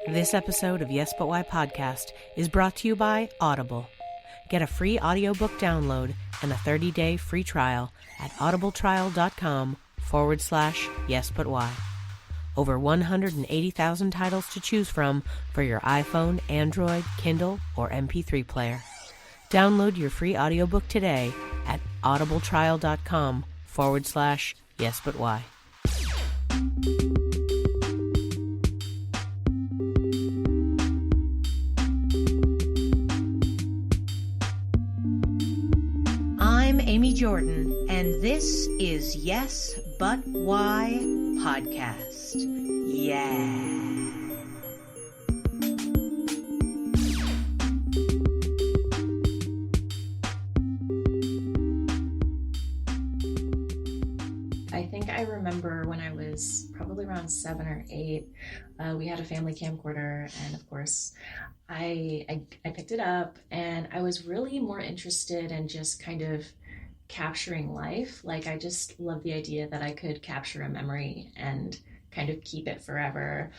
This episode of Yes But Why podcast is brought to you by Audible. Get a free audiobook download and a 30-day free trial at audibletrial.com/yesbutwhy. Over 180,000 titles to choose from for your iPhone, Android, Kindle, or MP3 player. Download your free audiobook today at audibletrial.com/yesbutwhy. I'm Amy Jordan, and this is Yes But Why podcast. Yeah. I think I remember when I was probably around 7 or 8, we had a family camcorder, and of course I picked it up, and I was really more interested in just kind of capturing life. Like, I just love the idea that I could capture a memory and kind of keep it forever.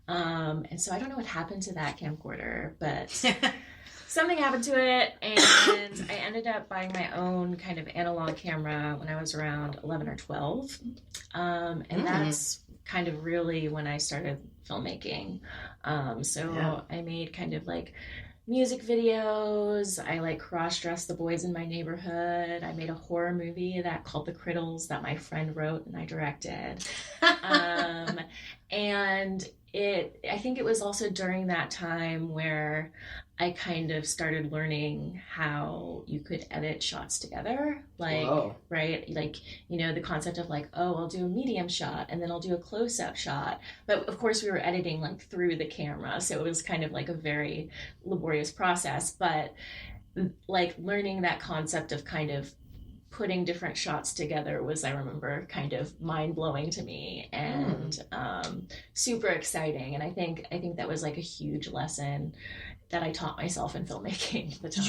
And so I don't know what happened to that camcorder, but something happened to it, and I ended up buying my own kind of analog camera when I was around 11 or 12. That's kind of really when I started filmmaking. I made kind of like music videos. I like cross-dressed the boys in my neighborhood. I made a horror movie called the Crittles that my friend wrote and I directed. I think it was also during that time where I kind of started learning how you could edit shots together. Like, whoa. Right? Like, you know, the concept of like, oh, I'll do a medium shot and then I'll do a close-up shot. But of course we were editing like through the camera. So it was kind of like a very laborious process. But like learning that concept of kind of putting different shots together was, I remember, kind of mind-blowing to me and super exciting. And I think that was like a huge lesson that I taught myself in filmmaking at the time.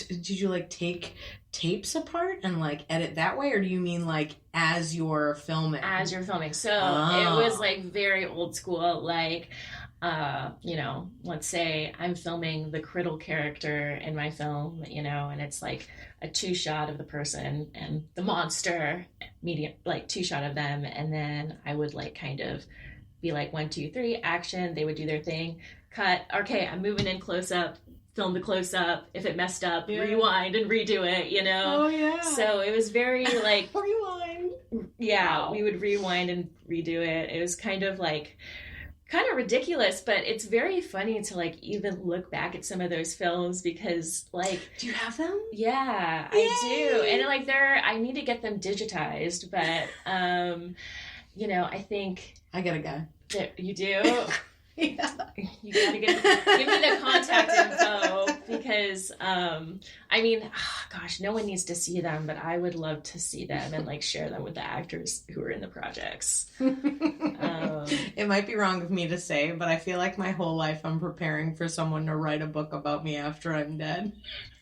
Did you like take tapes apart and like edit that way? Or do you mean like as you're filming? As you're filming. So it was like very old school, like, let's say I'm filming the Criddle character in my film, and it's like a 2-shot of the person and the monster, medium, like 2-shot of them. And then I would like kind of be like 1, 2, 3, action. They would do their thing. Cut. Okay, I'm moving in close up. Film the close up. If it messed up, rewind and redo it. Oh yeah. So it was very like rewind. Yeah, wow. We would rewind and redo it. It was kind of ridiculous, but it's very funny to like even look back at some of those films because like. Do you have them? Yeah, yay! I do, and like I need to get them digitized, but I think I got a guy. You do. Yeah. You gotta give me the contact info because no one needs to see them, but I would love to see them and like share them with the actors who are in the projects. It might be wrong of me to say, but I feel like my whole life I'm preparing for someone to write a book about me after I'm dead.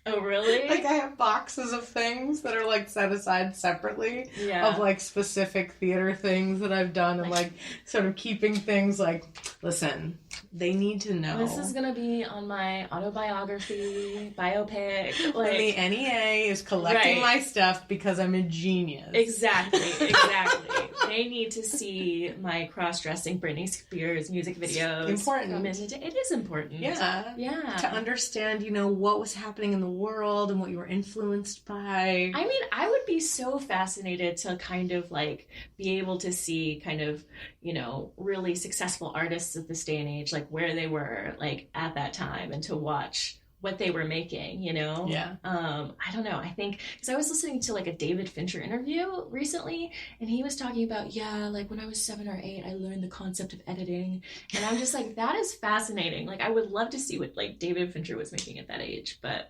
Oh, really? Like, I have boxes of things that are, like, set aside separately of, like, specific theater things that I've done and, like, sort of keeping things, like, listen, they need to know. This is going to be on my autobiography, biopic. Like, the NEA is collecting my stuff because I'm a genius. Exactly. They need to see my cross-dressing Britney Spears music videos. It's important. It is important. Yeah. To understand, what was happening in the world and what you were influenced by. I mean, I would be so fascinated to kind of like be able to see kind of, really successful artists of this day and age, like where they were like at that time and to watch what they were making, Yeah. I don't know. I think, because I was listening to like a David Fincher interview recently, and he was talking about, like when I was 7 or 8, I learned the concept of editing. And I'm just like, that is fascinating. Like, I would love to see what like David Fincher was making at that age, but.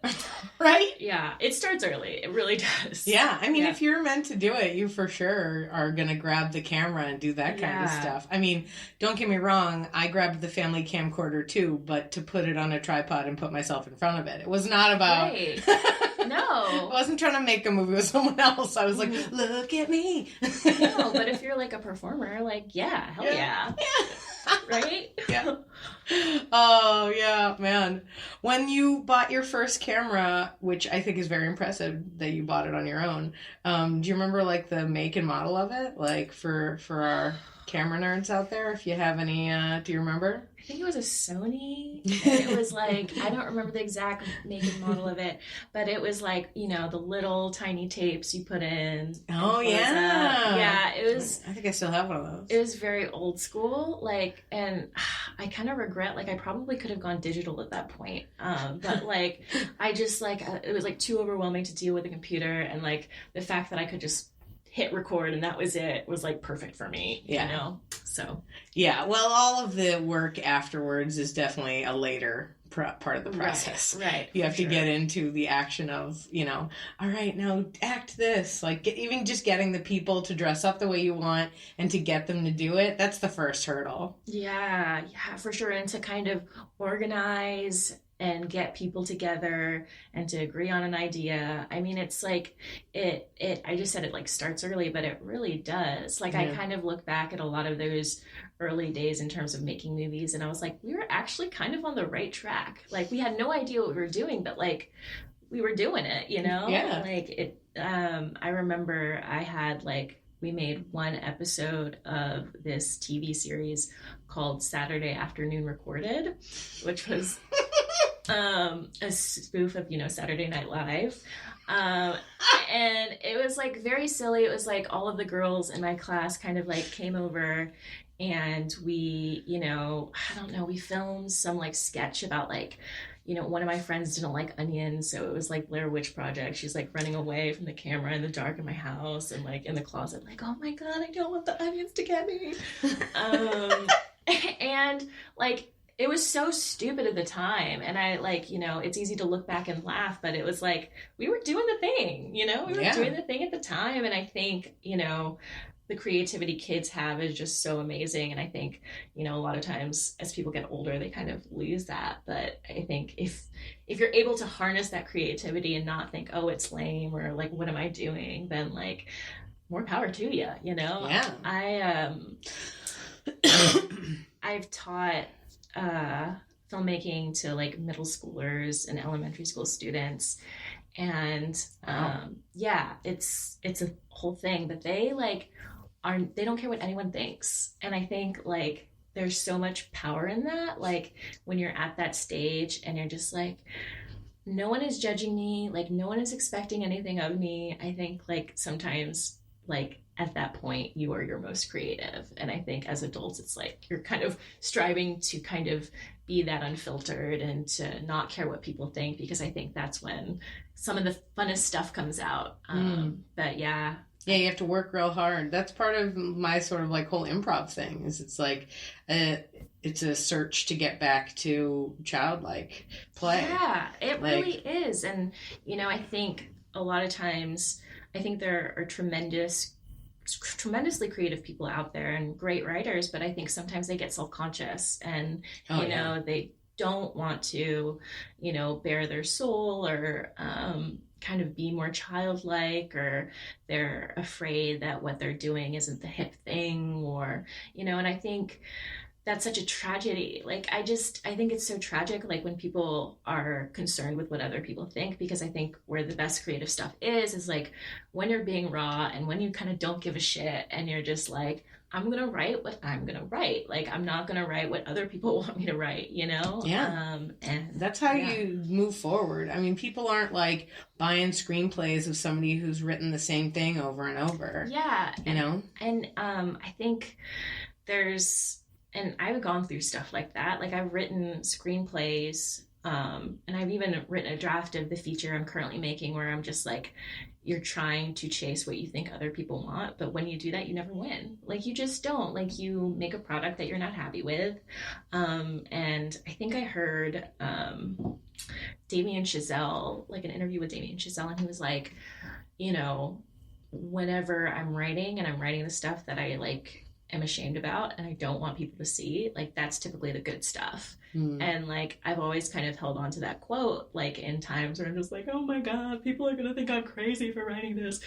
Right? Yeah, it starts early. It really does. Yeah. I mean, if you're meant to do it, you for sure are going to grab the camera and do that kind of stuff. I mean, don't get me wrong. I grabbed the family camcorder too, but to put it on a tripod and put myself in front of it. It was not about... Right. No. I wasn't trying to make a movie with someone else. I was like, look at me. No, but if you're like a performer, like, hell yeah. Right? Yeah. Oh, yeah, man. When you bought your first camera, which I think is very impressive that you bought it on your own, do you remember like the make and model of it? Like for our camera nerds out there, if you have any, do you remember? I think it was a Sony. And it was like, I don't remember the exact make and model of it, but it was like, you know, the little tiny tapes you put in. Oh, yeah. Yeah, it was. I think I still have one of those. It was very old school, like, and I kind of regret, like, I probably could have gone digital at that point. But like, I just like, it was like too overwhelming to deal with a computer, and like the fact that I could just hit record and that was it was like perfect for me. Yeah. You know? So. Yeah. Well, all of the work afterwards is definitely a later part of the process. Right. You have to get into the action of, you know, all right, now act this. Like even just getting the people to dress up the way you want and to get them to do it. That's the first hurdle. Yeah, for sure. And to kind of organize and get people together and to agree on an idea. I mean, it's like I just said it like starts early, but it really does. Like, I kind of look back at a lot of those early days in terms of making movies, and I was like, we were actually kind of on the right track. Like, we had no idea what we were doing, but like we were doing it, you know? Yeah. Like it, I remember we made one episode of this TV series called Saturday Afternoon Recorded, which was a spoof of, you know, Saturday Night Live. And it was like very silly. It was like all of the girls in my class kind of like came over and we, you know, I don't know, we filmed some like sketch about like, you know, one of my friends didn't like onions, so it was like Blair Witch Project. She's like running away from the camera in the dark in my house and like in the closet, like, oh my God, I don't want the onions to get me. And like, it was so stupid at the time. And I like, you know, it's easy to look back and laugh, but it was like, we were doing the thing, you know, we were doing the thing at the time. And I think, you know, the creativity kids have is just so amazing. And I think, you know, a lot of times as people get older, they kind of lose that. But I think if you're able to harness that creativity and not think, oh, it's lame or like, what am I doing? Then like, more power to you, you know? Yeah. I've taught filmmaking to like middle schoolers and elementary school students, and it's a whole thing, but they like they don't care what anyone thinks. And I think like there's so much power in that, like when you're at that stage and you're just like, no one is judging me, like no one is expecting anything of me. I think like sometimes like at that point you are your most creative, and I think as adults it's like you're kind of striving to kind of be that unfiltered and to not care what people think, because I think that's when some of the funnest stuff comes out. But yeah, you have to work real hard. That's part of my sort of like whole improv thing, is it's like it's a search to get back to childlike play. Yeah, it really is. And you know, I think a lot of times I think there are tremendously creative people out there and great writers, but I think sometimes they get self-conscious and you know, they don't want to, you know, bare their soul or kind of be more childlike, or they're afraid that what they're doing isn't the hip thing, or, you know, and I think that's such a tragedy. Like, I think it's so tragic, like when people are concerned with what other people think, because I think where the best creative stuff is like when you're being raw and when you kind of don't give a shit and you're just like, I'm going to write what I'm going to write. Like, I'm not going to write what other people want me to write, you know? Yeah. And that's how you move forward. I mean, people aren't like buying screenplays of somebody who's written the same thing over and over. Yeah. You know? And I think and I've gone through stuff like that. Like, I've written screenplays, and I've even written a draft of the feature I'm currently making where I'm just like, you're trying to chase what you think other people want, but when you do that, you never win. Like, you just don't. Like, you make a product that you're not happy with. And I think I heard Damien Chazelle, like an interview with Damien Chazelle, and he was like, you know, whenever I'm writing and I'm writing the stuff that I like am ashamed about and I don't want people to see, like, that's typically the good stuff. And like, I've always kind of held on to that quote, like in times where I'm just like, oh my God, people are gonna think I'm crazy for writing this.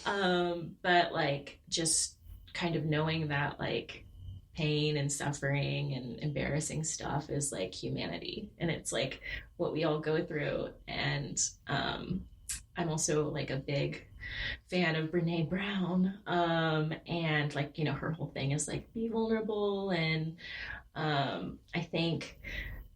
But like, just kind of knowing that like pain and suffering and embarrassing stuff is like humanity, and it's like what we all go through. And I'm also like a big fan of Brene Brown, and like, you know, her whole thing is like be vulnerable, and I think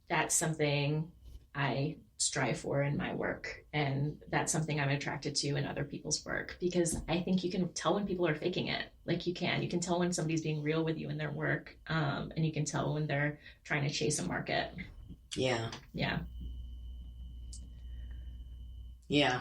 that's something I strive for in my work, and that's something I'm attracted to in other people's work, because I think you can tell when people are faking it. Like you can tell when somebody's being real with you in their work, and you can tell when they're trying to chase a market. Yeah. Yeah. Yeah.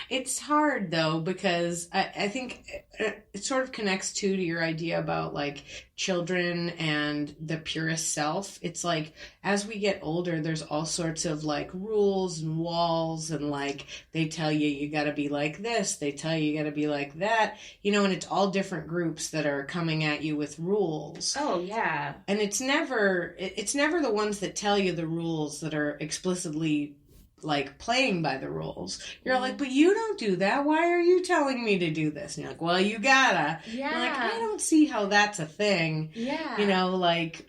It's hard though, because I think it sort of connects to your idea about like children and the purest self. It's like as we get older, there's all sorts of like rules and walls, and like they tell you got to be like this, they tell you got to be like that, you know, and it's all different groups that are coming at you with rules. Oh yeah. And it's never the ones that tell you the rules that are explicitly like playing by the rules. You're like, but you don't do that. Why are you telling me to do this? And you're like, well, you gotta. Yeah. You're like, I don't see how that's a thing. Yeah. You know, like,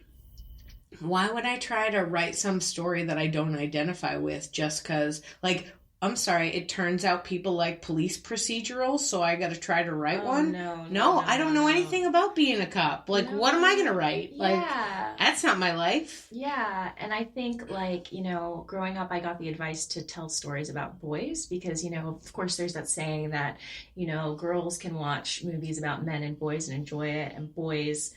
why would I try to write some story that I don't identify with just because, like, I'm sorry, it turns out people like police procedurals, so I got to try to write one? No, I don't know anything about being a cop. Like, what am I going to write? Yeah. Like, that's not my life. Yeah, and I think, like, you know, growing up, I got the advice to tell stories about boys because, you know, of course, there's that saying that, you know, girls can watch movies about men and boys and enjoy it, and boys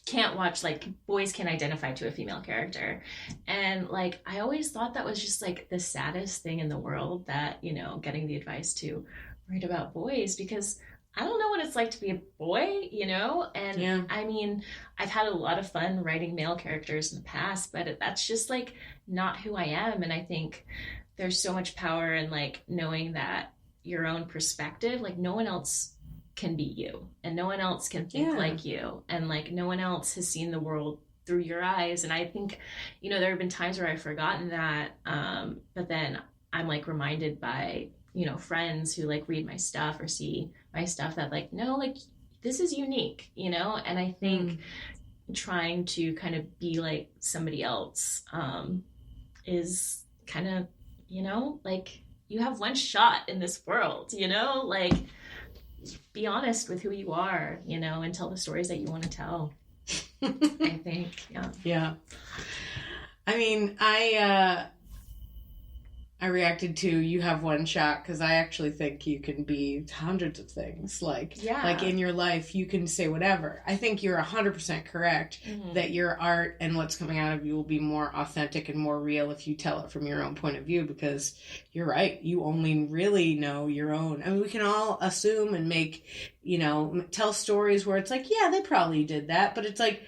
can't watch, like, boys can identify to a female character. And like I always thought that was just like the saddest thing in the world, that, you know, getting the advice to write about boys, because I don't know what it's like to be a boy, you know. And yeah. I mean, I've had a lot of fun writing male characters in the past, but that's just like not who I am. And I think there's so much power in like knowing that your own perspective, like no one else can be you, and no one else can think like you, and like no one else has seen the world through your eyes. And I think, you know, there have been times where I've forgotten that, but then I'm like reminded by, you know, friends who like read my stuff or see my stuff that like, no, like this is unique, you know. And I think trying to kind of be like somebody else is kind of, you know, like you have one shot in this world, you know, like be honest with who you are, you know, and tell the stories that you want to tell. I think, yeah. I mean, I reacted to you have one shot because I actually think you can be hundreds of things. Like in your life, you can say whatever. I think you're 100% correct that your art and what's coming out of you will be more authentic and more real if you tell it from your own point of view, because you're right. You only really know your own. I mean, we can all assume and make, you know, tell stories where it's like, yeah, they probably did that, but it's like,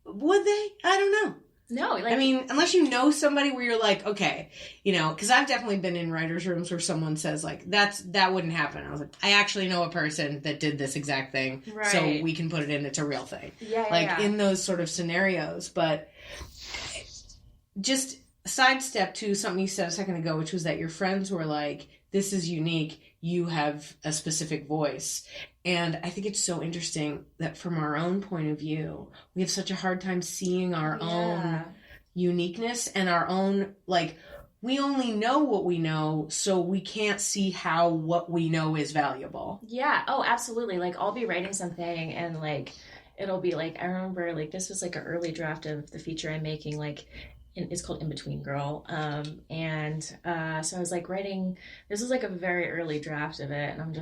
would they? I don't know. No, like, I mean, unless you know somebody where you're like, okay, you know, because I've definitely been in writers' rooms where someone says like, that wouldn't happen. I was like, I actually know a person that did this exact thing, so we can put it in. It's a real thing. In those sort of scenarios. But just sidestep to something you said a second ago, which was that your friends were like, this is unique. You have a specific voice. And I think it's so interesting that from our own point of view, we have such a hard time seeing our own uniqueness and our own, like, we only know what we know, so we can't see how what we know is valuable. Yeah. Oh, absolutely. Like, I'll be writing something and, like, it'll be, like, I remember, like, this was, like, an early draft of the feature I'm making, like, it's called Inbetween Girl. So I was like writing, this was like a very early draft of it. And I'm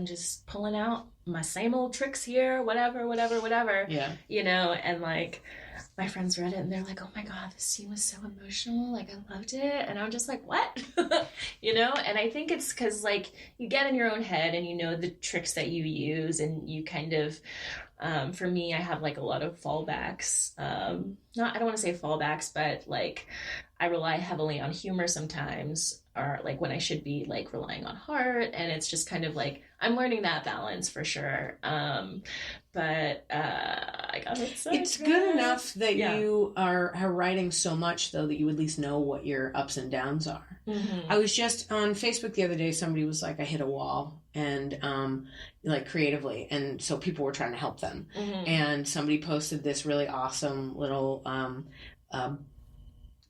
just pulling out my same old tricks here, whatever. Yeah. You know, and like my friends read it and they're like, oh my God, this scene was so emotional. Like I loved it. And I'm just like, what? You know? And I think it's because like you get in your own head and you know the tricks that you use and you kind of, for me, I have like a lot of fallbacks. I don't want to say fallbacks, but like I rely heavily on humor sometimes, or like when I should be like relying on heart. And it's just kind of like, I'm learning that balance for sure. But I got it. It's good enough that you are writing so much though, that you at least know what your ups and downs are. I was just on Facebook the other day, somebody was like, I hit a wall. and like creatively, and so people were trying to help them. And somebody posted this really awesome little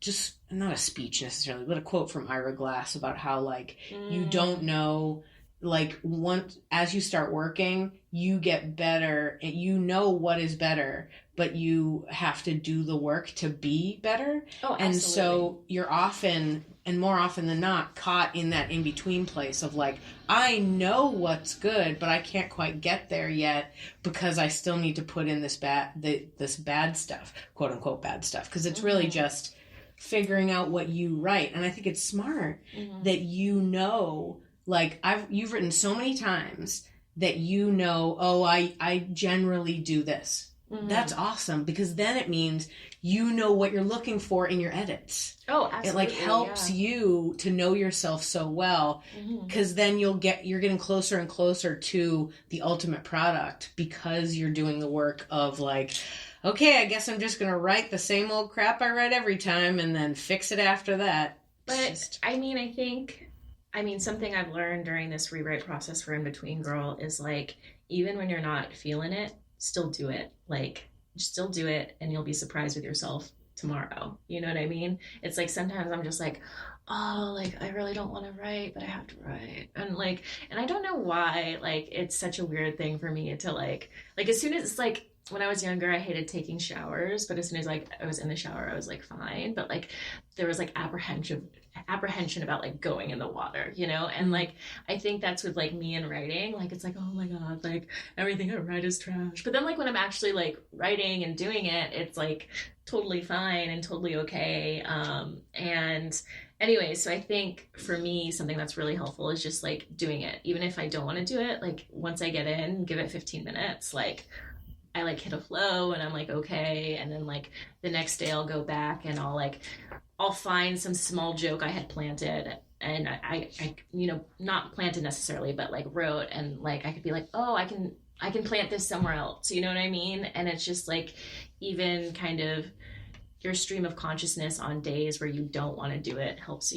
just not a speech necessarily, but a quote from Ira Glass about how like you don't know, like once as you start working you get better, you know what is better, but you have to do the work to be better. And so you're often, and more often than not, caught in that in-between place of like, I know what's good, but I can't quite get there yet because I still need to put in this bad stuff, quote unquote bad stuff, because it's really just figuring out what you write. And I think it's smart that like you've written so many times that I generally do this. That's awesome, because then it means you know what you're looking for in your edits. Oh, absolutely. It like helps you to know yourself so well, because then you're getting closer and closer to the ultimate product, because you're doing the work of like, okay, I guess I'm just going to write the same old crap I write every time and then fix it after that. But I mean, something I've learned during this rewrite process for Inbetween Girl is like, even when you're not feeling it, still do it. Like, still do it, and you'll be surprised with yourself tomorrow. You know what I mean? It's like sometimes I'm just like, oh, like I really don't want to write, but I have to write. And like, and I don't know why, like it's such a weird thing for me to like as soon as it's like, when I was younger, I hated taking showers, but as soon as like I was in the shower, I was like fine. But like there was like apprehension about like going in the water, you know? And like I think that's with like me and writing, like it's like, oh my god, like everything I write is trash. But then like when I'm actually like writing and doing it, it's like totally fine and totally okay. And anyway, so I think for me, something that's really helpful is just like doing it, even if I don't want to do it. Like once I get in, give it 15 minutes, like I like hit a flow and I'm like, okay. And then like the next day I'll go back and I'll find some small joke I had planted, and I you know, not planted necessarily, but like wrote, and like I could be like, oh, I can plant this somewhere else. You know what I mean? And it's just like, even kind of your stream of consciousness on days where you don't want to do it helps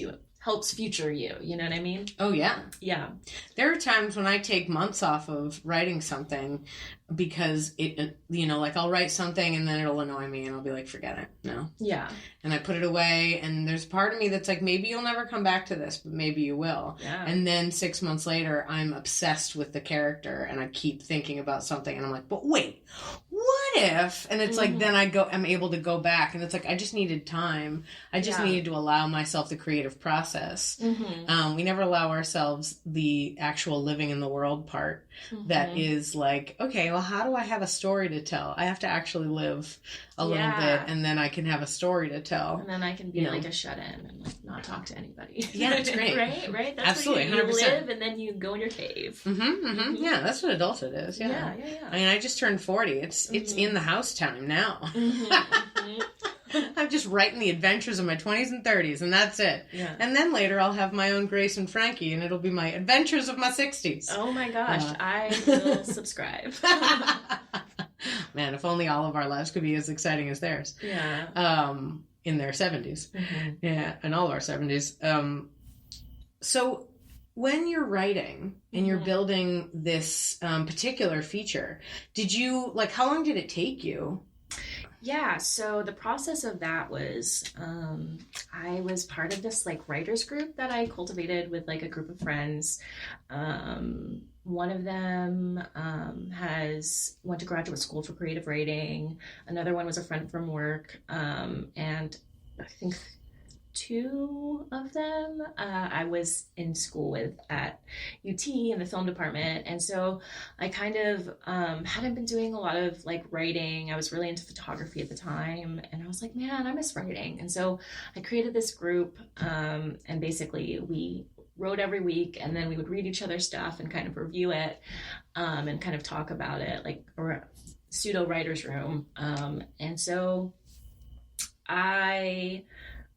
future you know what I mean? Oh yeah. Yeah. There are times when I take months off of writing something because it, you know, like I'll write something and then it'll annoy me and I'll be like, forget it. No. Yeah. And I put it away, and there's part of me that's like, maybe you'll never come back to this, but maybe you will. Yeah. And then 6 months later, I'm obsessed with the character and I keep thinking about something and I'm like, but wait, what if? And it's like, then I'm able to go back, and it's like, I just needed time. I just needed to allow myself the creative process. We never allow ourselves the actual living in the world part that is like, okay, well, how do I have a story to tell? I have to actually live a little bit, and then I can have a story to tell. And then I can be like a shut-in and like not talk to anybody. Yeah, that's great. Right? That's absolutely, where you 100%. live, and then you go in your cave. Yeah, that's what adulthood is. Yeah. I mean, I just turned 40. It's in the house time now. I'm just writing the adventures of my 20s and 30s, and that's it. Yeah. And then later I'll have my own Grace and Frankie, and it'll be my adventures of my 60s. Oh my gosh, I will subscribe. Man, if only all of our lives could be as exciting as theirs. Yeah. In their 70s. Yeah, in all of our 70s. So when you're writing and you're building this particular feature, how long did it take you? Yeah, so the process of that was, I was part of this like writers group that I cultivated with like a group of friends. One of them went to graduate school for creative writing. Another one was a friend from work. And I think two of them I was in school with at UT in the film department. And so I kind of hadn't been doing a lot of like writing. I was really into photography at the time, and I was like, man, I miss writing. And so I created this group, and basically we wrote every week, and then we would read each other's stuff and kind of review it, and kind of talk about it, like a pseudo writer's room. And so I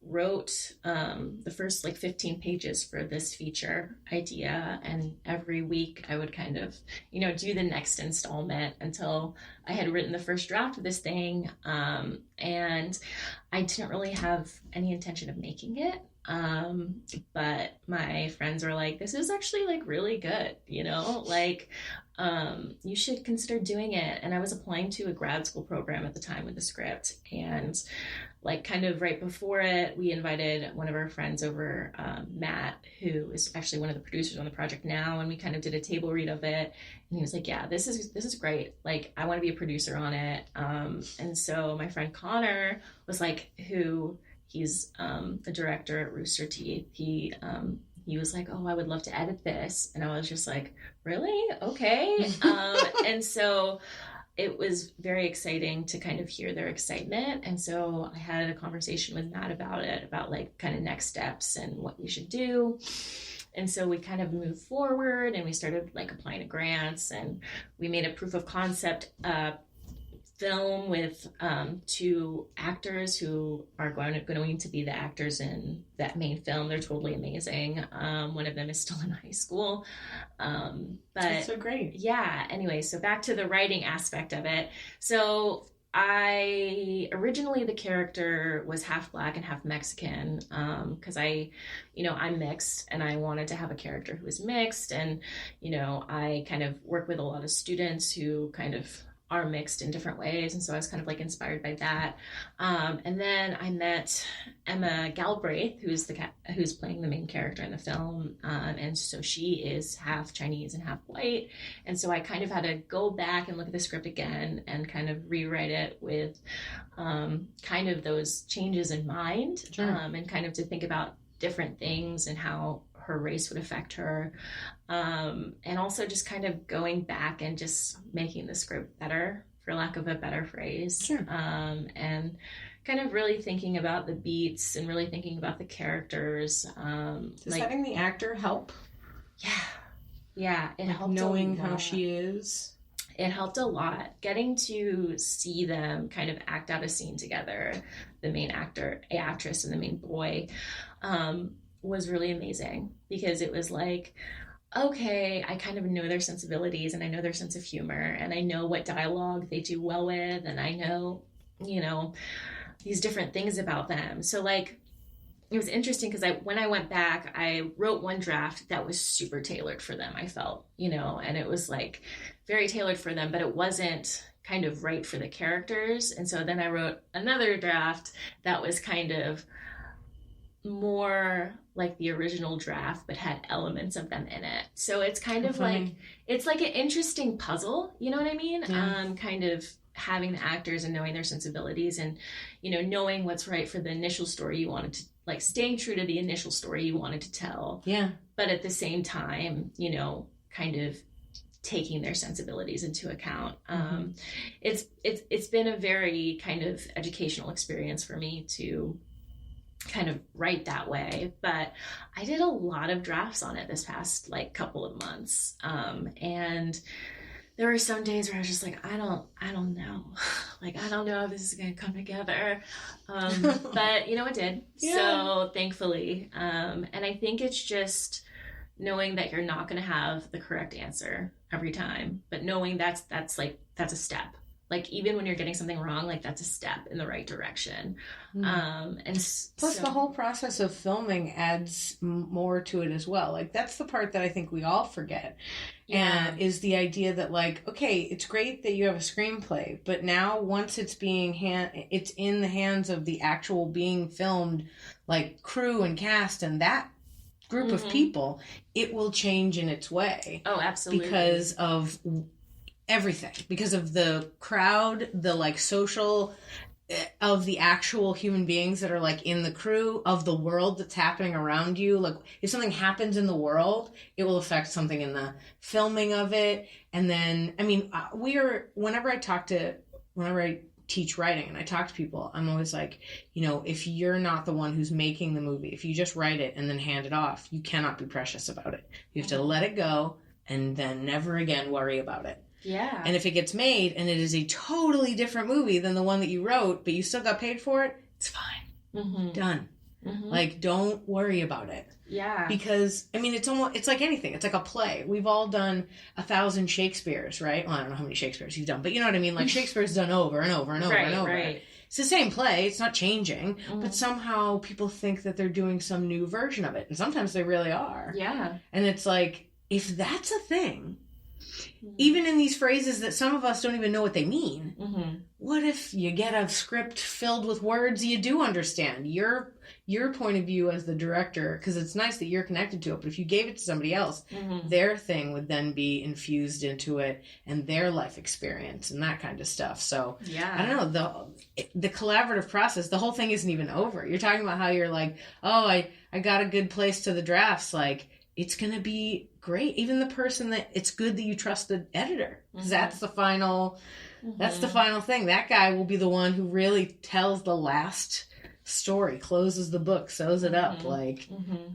wrote the first like 15 pages for this feature idea, and every week I would kind of, you know, do the next installment until I had written the first draft of this thing. And I didn't really have any intention of making it. But my friends were like, this is actually like really good, you know, like, you should consider doing it. And I was applying to a grad school program at the time with the script, and like kind of right before it, we invited one of our friends over, Matt, who is actually one of the producers on the project now, and we kind of did a table read of it. And he was like, yeah, this is great. Like, I want to be a producer on it. And so my friend Connor was like, he's a director at Rooster Teeth. He was like, oh, I would love to edit this. And I was just like, really? Okay. And so it was very exciting to kind of hear their excitement. And so I had a conversation with Matt about it, about like kind of next steps and what we should do. And so we kind of moved forward and we started like applying to grants, and we made a proof of concept film with 2 actors who are going to be the actors in that main film. They're totally amazing. One of them is still in high school. But that's so great. Yeah. Anyway, so back to the writing aspect of it. So originally the character was half Black and half Mexican, because I'm mixed and I wanted to have a character who was mixed. And, I kind of work with a lot of students who kind of are mixed in different ways, and so I was kind of like inspired by that. And then I met Emma Galbraith, who's playing the main character in the film, and so she is half Chinese and half white, and so I kind of had to go back and look at the script again and kind of rewrite it with kind of those changes in mind. Sure. And kind of to think about different things and how her race would affect her, and also just kind of going back and just making the script better, for lack of a better phrase. Sure. And kind of really thinking about the beats and really thinking about the characters. Does having the actor help? Yeah, it like helped knowing how she is. It helped a lot. Getting to see them kind of act out a scene together, the main actress and the main boy, was really amazing, because it was like, okay, I kind of know their sensibilities and I know their sense of humor and I know what dialogue they do well with, and I know, these different things about them. So like, it was interesting because when I went back, I wrote one draft that was super tailored for them, I felt, and it was like very tailored for them, but it wasn't kind of right for the characters. And so then I wrote another draft that was kind of more like the original draft, but had elements of them in it. So it's kind of like, it's like an interesting puzzle, you know what I mean? Yeah. Kind of having the actors and knowing their sensibilities and, knowing what's right for the initial story you wanted to, like staying true to the initial story you wanted to tell. Yeah. But at the same time, kind of taking their sensibilities into account. It's been a very kind of educational experience for me to kind of write that way, but I did a lot of drafts on it this past like couple of months, and there were some days where I was just like, I don't know, like I don't know if this is gonna come together, but it did. Yeah. So thankfully, and I think it's just knowing that you're not gonna have the correct answer every time, but knowing that's a step. Like, even when you're getting something wrong, like, that's a step in the right direction. And plus, the whole process of filming adds more to it as well. Like, that's the part that I think we all forget. Yeah. And is the idea that, like, okay, it's great that you have a screenplay, but now once it's it's in the hands of the actual being filmed, like, crew and cast and that group of people, it will change in its way. Oh, absolutely. Because of everything, because of the crowd, the like social of the actual human beings that are like in the crew, of the world that's happening around you. Like, if something happens in the world, it will affect something in the filming of it. And then, I mean, whenever I teach writing and I talk to people, I'm always like, if you're not the one who's making the movie, if you just write it and then hand it off, you cannot be precious about it. You have to let it go and then never again worry about it. Yeah. And if it gets made and it is a totally different movie than the one that you wrote, but you still got paid for it, it's fine. Done. Like, don't worry about it. Yeah. Because, I mean, it's like anything. It's like a play. We've all done 1,000 Shakespeares, right? Well, I don't know how many Shakespeares you've done, but you know what I mean? Like, Shakespeare's done over and over and over and over. Right. It's the same play. It's not changing. But somehow people think that they're doing some new version of it. And sometimes they really are. Yeah. And it's like, if that's a thing, even in these phrases that some of us don't even know what they mean, what if you get a script filled with words you do understand? Your point of view as the director, because it's nice that you're connected to it, but if you gave it to somebody else, their thing would then be infused into it and their life experience and that kind of stuff. So, I don't know, the collaborative process, the whole thing isn't even over. You're talking about how you're like, oh, I got a good place to the drafts. Like, it's going to be great. Even the person that, it's good that you trust the editor, because that's the final, that's the final thing. That guy will be the one who really tells the last story, closes the book, sews it up, like,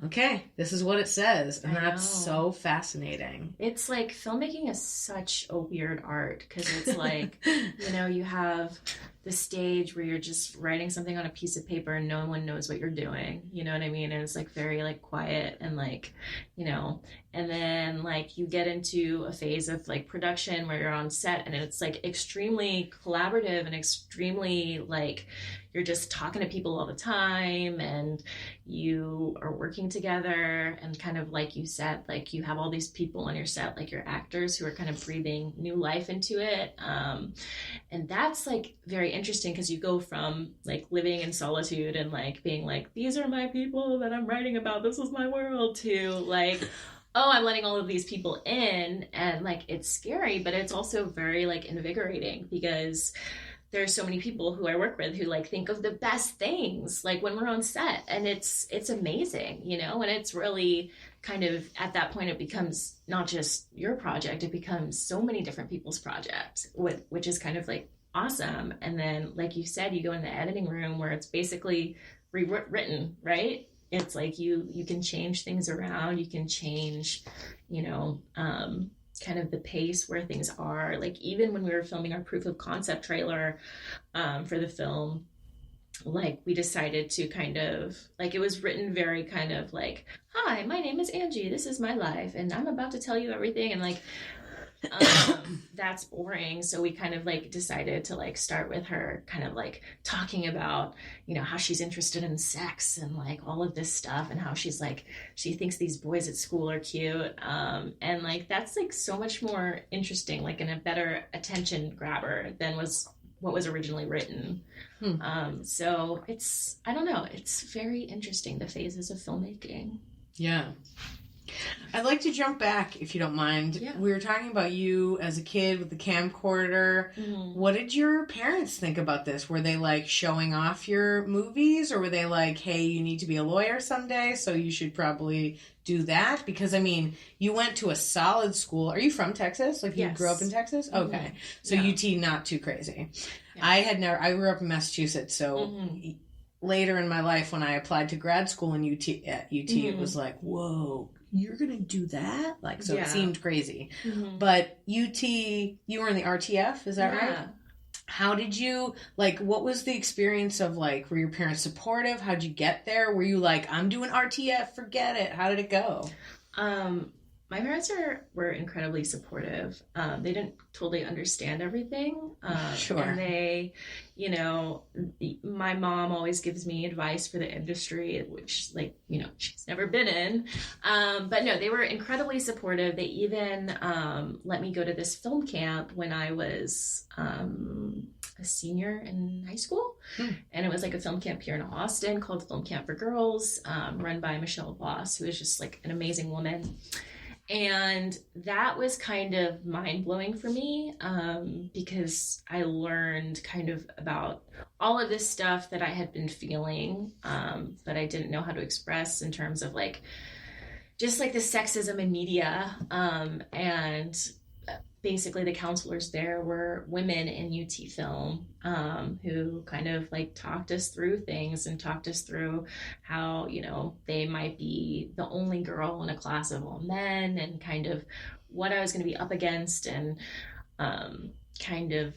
okay, this is what it says. And that's so fascinating. It's like, filmmaking is such a weird art, because it's like, you know, you have the stage where you're just writing something on a piece of paper and no one knows what you're doing, you know what I mean? And it's like very like quiet and like, you know, and then like you get into a phase of like production where you're on set and it's like extremely collaborative and extremely like you're just talking to people all the time and you are working together, and kind of like you said, like you have all these people on your set, like your actors who are kind of breathing new life into it. And that's like very interesting, because you go from like living in solitude and like being like, these are my people that I'm writing about, this is my world, to like, oh, I'm letting all of these people in, and like it's scary, but it's also very like invigorating, because there's so many people who I work with who like think of the best things like when we're on set, and it's amazing, you know. And it's really kind of at that point it becomes not just your project, it becomes so many different people's projects, which is kind of like awesome. And then like you said, you go in the editing room where it's basically rewritten, right? It's like you can change things around, you can change, you know, kind of the pace where things are. Like even when we were filming our proof of concept trailer for the film, like we decided to kind of like, it was written very kind of like, hi, my name is Angie, this is my life, and I'm about to tell you everything, and like that's boring. So we kind of like decided to like start with her kind of like talking about, you know, how she's interested in sex and like all of this stuff, and how she's like, she thinks these boys at school are cute, and like that's like so much more interesting, like in a better attention grabber than was what was originally written. So it's, I don't know, it's very interesting, the phases of filmmaking. Yeah. I'd like to jump back, if you don't mind. Yeah. We were talking about you as a kid with the camcorder. What did your parents think about this? Were they like showing off your movies, or were they like, hey, you need to be a lawyer someday, so you should probably do that? Because I mean, you went to a solid school. Are you from Texas? Like you grew up in Texas? Okay. So UT, not too crazy. Yeah. I grew up in Massachusetts, so later in my life when I applied to grad school in UT, it was like, whoa, you're gonna do that? Like, so it seemed crazy. But UT, you were in the RTF, is that right? How did you, like, what was the experience of, like, were your parents supportive? How'd you get there? Were you like, I'm doing RTF, forget it? How did it go? My parents were incredibly supportive. They didn't totally understand everything. Sure. And they, you know, my mom always gives me advice for the industry, which, like, you know, she's never been in. But no, they were incredibly supportive. They even let me go to this film camp when I was a senior in high school. And it was like a film camp here in Austin called Film Camp for Girls, run by Michelle Voss, who is just like an amazing woman. And that was kind of mind-blowing for me, because I learned kind of about all of this stuff that I had been feeling, but I didn't know how to express in terms of like, just like the sexism in media. And basically the counselors there were women in UT film, who kind of like talked us through things and talked us through how, you know, they might be the only girl in a class of all men, and kind of what I was going to be up against, and kind of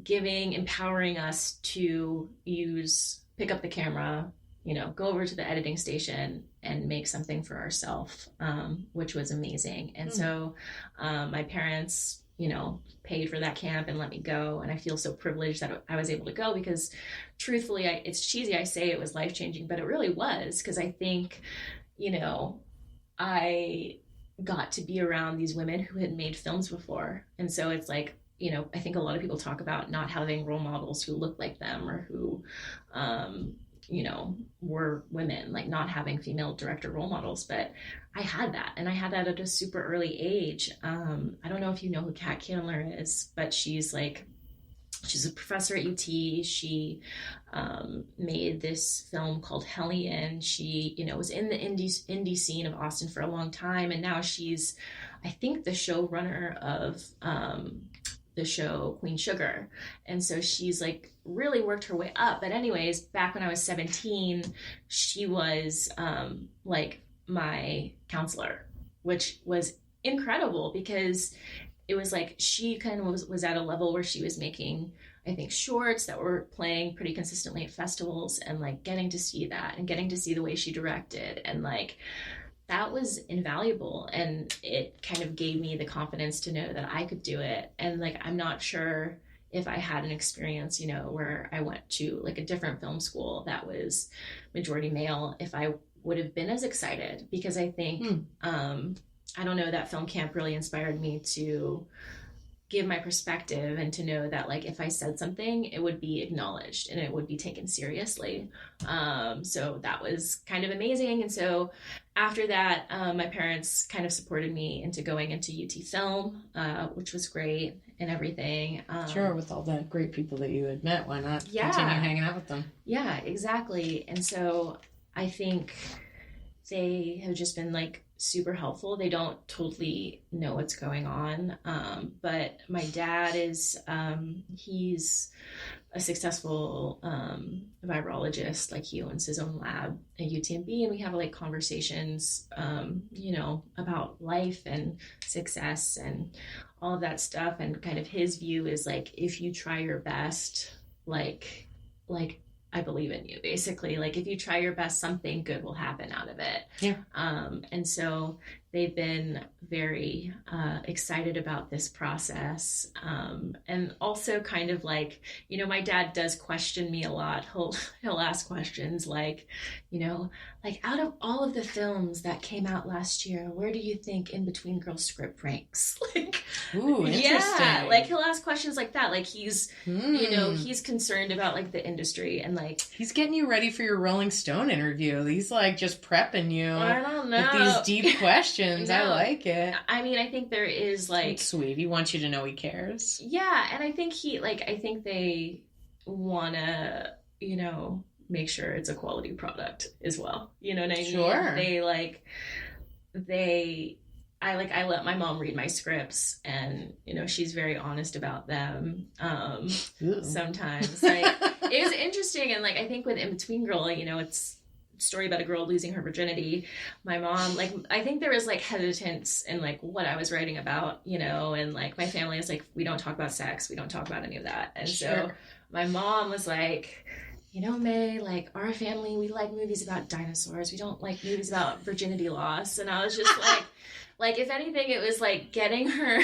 empowering us to pick up the camera go over to the editing station and make something for ourselves, which was amazing. And so my parents, paid for that camp and let me go. And I feel so privileged that I was able to go because truthfully, it's cheesy. I say it was life-changing, but it really was, because I think, I got to be around these women who had made films before. And so it's like, I think a lot of people talk about not having role models who look like them or who, were women, like not having female director role models, but I had that, and I had that at a super early age. I don't know if you know who Kat Candler is, but she's a professor at UT. She made this film called Hellion. She, was in the indie scene of Austin for a long time, and now she's, I think, the showrunner of the show Queen Sugar. And so she's like really worked her way up. But anyways, back when I was 17, she was like my counselor, which was incredible because it was like she kind of was at a level where she was making, I think, shorts that were playing pretty consistently at festivals, and like getting to see that and getting to see the way she directed, and like that was invaluable. And it kind of gave me the confidence to know that I could do it. And like, I'm not sure if I had an experience, where I went to like a different film school that was majority male, if I would have been as excited, because I think, I don't know, that film camp really inspired me to give my perspective and to know that like if I said something, it would be acknowledged and it would be taken seriously. So that was kind of amazing. And so after that, my parents kind of supported me into going into UT Film, which was great and everything. Sure, with all the great people that you had met, why not continue hanging out with them? Yeah, exactly. And so I think they have just been like super helpful. They don't totally know what's going on. But my dad is, he's a successful virologist. Like he owns his own lab at UTMB, and we have like conversations, about life and success and all of that stuff. And kind of his view is like, if you try your best, like I believe in you, basically. Like if you try your best, something good will happen out of it. Yeah. And so they've been very excited about this process. And also kind of like, my dad does question me a lot. He'll ask questions like, like out of all of the films that came out last year, where do you think Inbetween Girl script ranks? Like, ooh, interesting. Yeah, like he'll ask questions like that. Like he's, he's concerned about like the industry, and like he's getting you ready for your Rolling Stone interview. He's like just prepping you. I don't know. With these deep questions. I like it. I mean, I think there is like it's sweet. He wants you to know he cares. Yeah, and I think I think they wanna, make sure it's a quality product as well. You know what I mean? Sure. I let my mom read my scripts, and she's very honest about them. Sometimes like it was interesting, and like I think with Inbetween Girl, it's a story about a girl losing her virginity. My mom, like, I think there was like hesitance in like what I was writing about, and like my family is like, we don't talk about sex, we don't talk about any of that. And so my mom was like, May, like our family, we like movies about dinosaurs, we don't like movies about virginity loss. And I was just like if anything, it was like getting her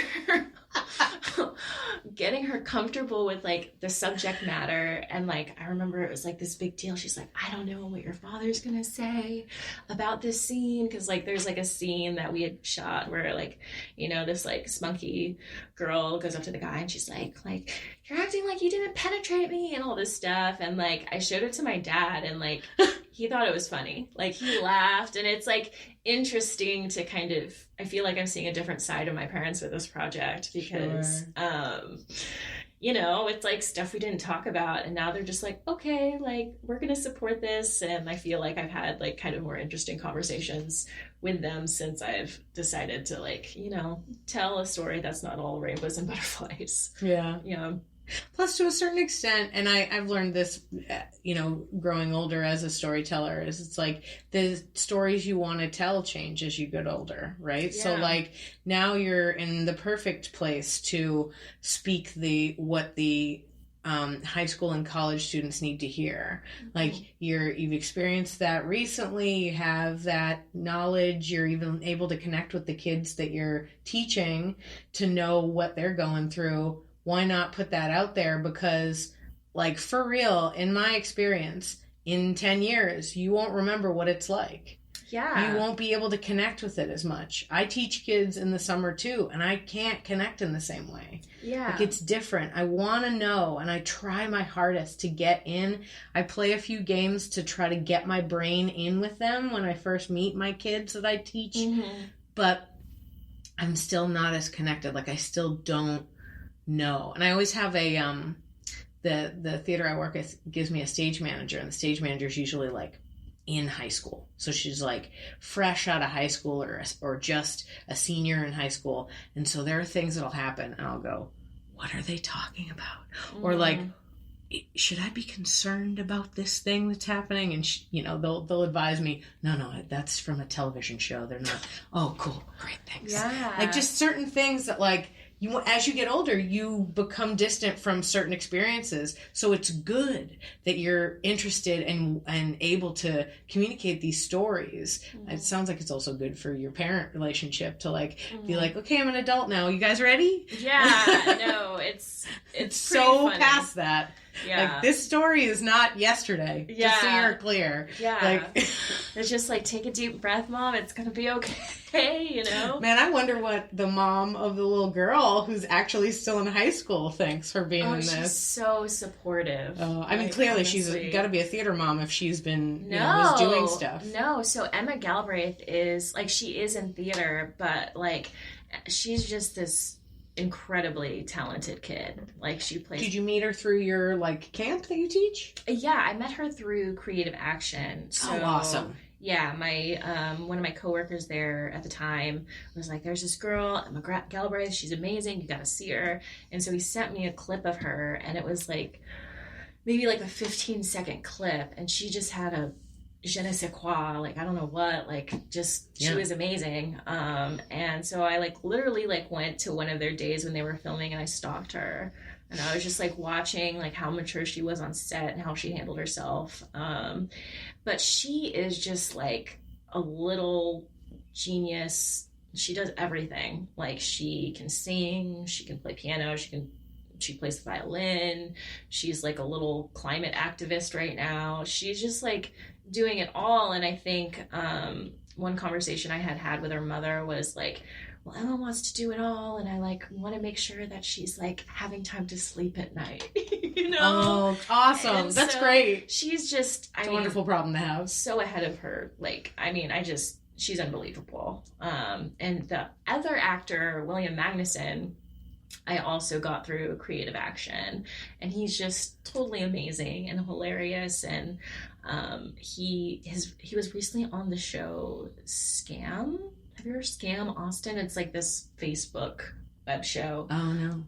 comfortable with like the subject matter. And like I remember it was like this big deal. She's like, I don't know what your father's gonna say about this scene, because like there's like a scene that we had shot where like this like spunky girl goes up to the guy and she's like you're acting like you didn't penetrate me and all this stuff. And like I showed it to my dad, and like he thought it was funny. Like he laughed. And it's like interesting to kind of, I feel like I'm seeing a different side of my parents with this project, because it's like stuff we didn't talk about, and now they're just like, okay, like we're gonna support this. And I feel like I've had like kind of more interesting conversations with them since I've decided to like tell a story that's not all rainbows and butterflies. Plus, to a certain extent, and I've learned this, growing older as a storyteller, is it's like the stories you want to tell change as you get older, right? Yeah. So like now you're in the perfect place to speak what the high school and college students need to hear. Like, you've experienced that recently, you have that knowledge, you're even able to connect with the kids that you're teaching to know what they're going through. Why not put that out there? Because, like, for real, in my experience, in 10 years, you won't remember what it's like. Yeah. You won't be able to connect with it as much. I teach kids in the summer too, and I can't connect in the same way. Yeah. Like, it's different. I want to know, and I try my hardest to get in. I play a few games to try to get my brain in with them when I first meet my kids that I teach. But I'm still not as connected. Like, I still don't know. And I always have a, the theater I work with gives me a stage manager, and the stage manager is usually like in high school. So she's like fresh out of high school or just a senior in high school. And so there are things that'll happen and I'll go, what are they talking about? Or like, should I be concerned about this thing that's happening? And they'll advise me, no, that's from a television show. They're not. Oh, cool. Great. Thanks. Yeah. Like, just certain things that, like, as you get older, you become distant from certain experiences. So it's good that you're interested and able to communicate these stories. It sounds like it's also good for your parent relationship to, like, be like, okay, I'm an adult now. You guys ready? Yeah. No, it's so funny. Past that. Yeah. Like, this story is not yesterday. Yeah. Just so you're clear. Yeah. Like, it's just like, take a deep breath, Mom. It's going to be okay, you know? Man, I wonder what the mom of the little girl who's actually still in high school thinks for being in this. She's so supportive. I mean, clearly honestly. she's got to be a theater mom if she's been, was doing stuff. No, so Emma Galbraith is, like, she is in theater, but, like, she's just this incredibly talented kid. Like, she plays. Did you meet her through your, like, camp that you teach? Yeah, I met her through Creative Action. So, awesome. Yeah, my one of my coworkers there at the time was like, there's this girl, Emma Galbraith, she's amazing, you gotta see her. And so he sent me a clip of her, and it was like maybe like a 15-second clip, and she just had a je ne sais quoi, like, I don't know what, like, just, she was amazing. And so I, like, literally, like, went to one of their days when they were filming, and I stalked her, and I was just, like, watching, like, how mature she was on set and how she handled herself. But she is just, like, a little genius. She does everything. Like, she can sing, she can play piano, she plays the violin. She's, like, a little climate activist right now. She's just, like, doing it all. And I think one conversation I had with her mother was like, well, Emma wants to do it all, and I, like, want to make sure that she's, like, having time to sleep at night. You know? Oh, awesome. And that's great. She's just, it's a wonderful problem to have. So ahead of her. Like, I mean, she's unbelievable. And the other actor, William Magnuson, I also got through Creative Action, and he's just totally amazing and hilarious. And he was recently on the show Scam. Have you heard of Scam Austin? It's like this Facebook web show. Oh no.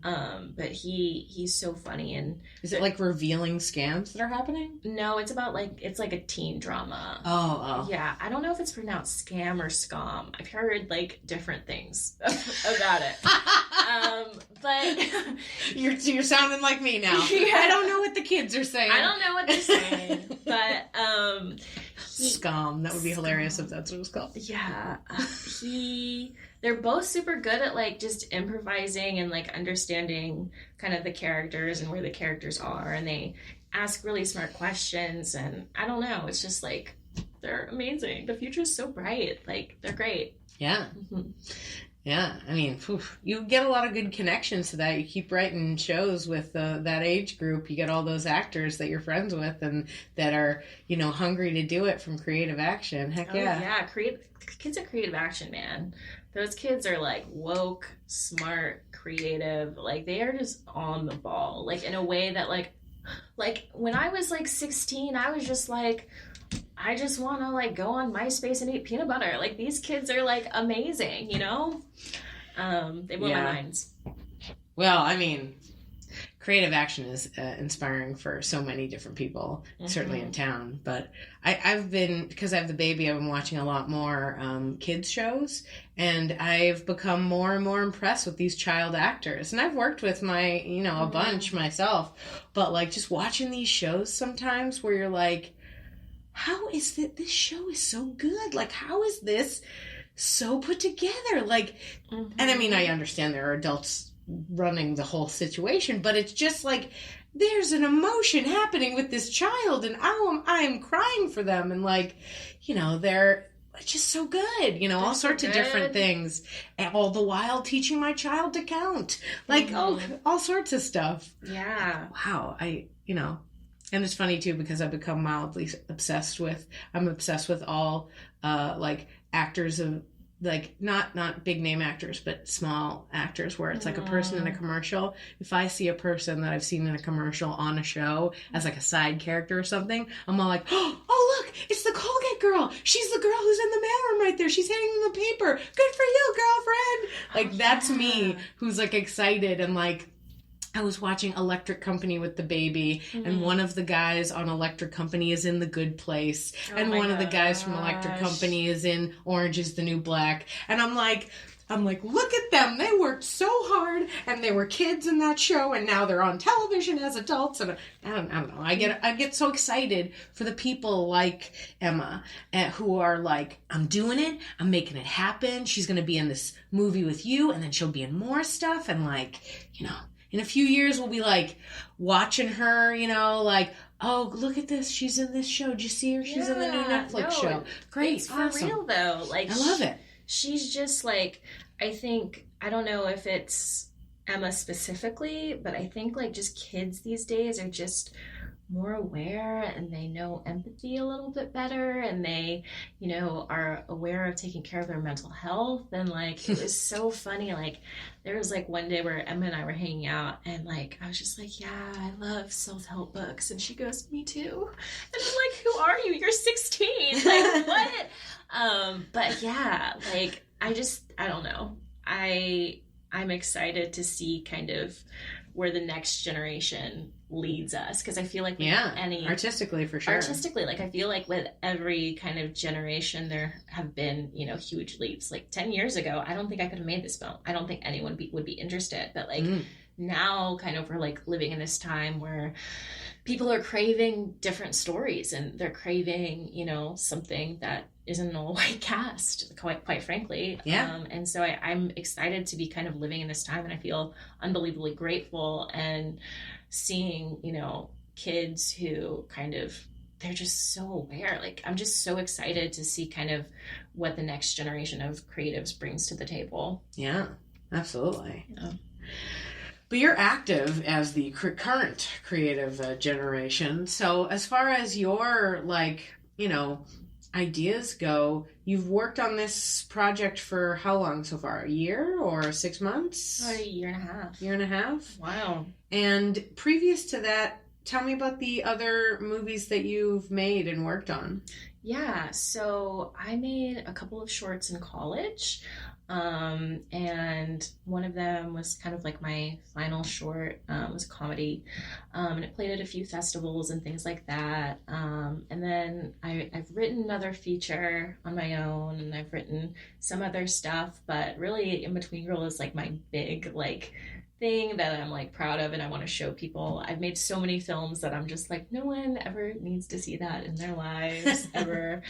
But he's so funny. And is it like revealing scams that are happening? No, it's about, like, it's like a teen drama. Oh. Yeah, I don't know if it's pronounced scam or scum. I've heard, like, different things about it. But you're sounding like me now. Yeah. I don't know what the kids are saying. I don't know what they're saying. But scum. That would be hilarious if that's what it was called. Yeah. They're both super good at, like, just improvising and, like, understanding kind of the characters and where the characters are, and they ask really smart questions, and I don't know, it's just, like, they're amazing. The future is so bright. Like, they're great. Yeah. Yeah, I mean, you get a lot of good connections to that. You keep writing shows with that age group. You get all those actors that you're friends with and that are, hungry to do it from Creative Action. Heck yeah. Yeah, kids at Creative Action, man. Those kids are, like, woke, smart, creative. Like, they are just on the ball. Like, in a way that, like when I was, like, 16, I was just like, I just want to, like, go on MySpace and eat peanut butter. Like, these kids are, like, amazing, They blow my minds. Well, I mean, creative action is inspiring for so many different people, certainly in town. But I've been, because I have the baby, I've been watching a lot more kids shows, and I've become more and more impressed with these child actors. And I've worked with my, you know, a bunch myself, but like just watching these shows sometimes where you're like, how is it, this show is so good? Like, how is this so put together? Like, and I mean, I understand there are adults running the whole situation, but it's just like, there's an emotion happening with this child, and I'm crying for them, and like, you know, they're just so good, you know, all sorts of different things, and all the while teaching my child to count, like, all sorts of stuff. Yeah. Wow. You know, and it's funny too, because I've become mildly obsessed with all like actors of, like, not big name actors, but small actors, where it's like a person in a commercial. If I see a person that I've seen in a commercial on a show as like a side character or something, I'm all like, oh look, it's the Colgate girl. She's the girl who's in the mailroom right there. She's handing them the paper. Good for you, girlfriend. Like, that's me, who's like excited. And like, I was watching Electric Company with the baby, and one of the guys on Electric Company is in The Good Place, and one of the guys from Electric Company is in Orange is the New Black. And I'm like, look at them. They worked so hard, and they were kids in that show, and now they're on television as adults. And I don't know. I get so excited for the people like Emma, who are like, I'm doing it. I'm making it happen. She's going to be in this movie with you, and then she'll be in more stuff. And like, you know, in a few years, we'll be like watching her, you know, like, oh, look at this. She's in this show. Did you see her? She's in the new Netflix show. Great. It's for real, though. Like, I love it. She's just like, I don't know if it's Emma specifically, but I think like just kids these days are just more aware, and they know empathy a little bit better, and they, you know, are aware of taking care of their mental health. And like, it was so funny. Like, there was like one day where Emma and I were hanging out, and like, I was just like, yeah, I love self-help books. And she goes, me too. And I'm like, who are you? You're 16. Like, what? But yeah, like, I don't know. I'm excited to see kind of where the next generation leads us, because I feel like artistically, for sure. Like, I feel like with every kind of generation there have been, you know, huge leaps. Like 10 years ago, I don't think I could have made this film. I don't think anyone would be interested. But like now, kind of, we're like living in this time where people are craving different stories, and they're craving, you know, something that isn't an all-white cast, quite frankly. Yeah. And so I'm excited to be kind of living in this time, and I feel unbelievably grateful, and seeing, you know, kids who kind of, they're just so aware. Like, I'm just so excited to see kind of what the next generation of creatives brings to the table. Yeah, absolutely. Yeah. But you're active as the current creative generation. So as far as your, like, you know, ideas go, you've worked on this project for how long so far? A year or 6 months? About a year and a half. Year and a half? Wow. And previous to that, tell me about the other movies that you've made and worked on. Yeah, so I made a couple of shorts in college. And one of them was kind of like my final short, was a comedy, and it played at a few festivals and things like that. And then I've written another feature on my own, and I've written some other stuff, but really Inbetween Girl is like my big, like, thing that I'm like proud of, and I want to show people. I've made so many films that I'm just like, no one ever needs to see that in their lives ever.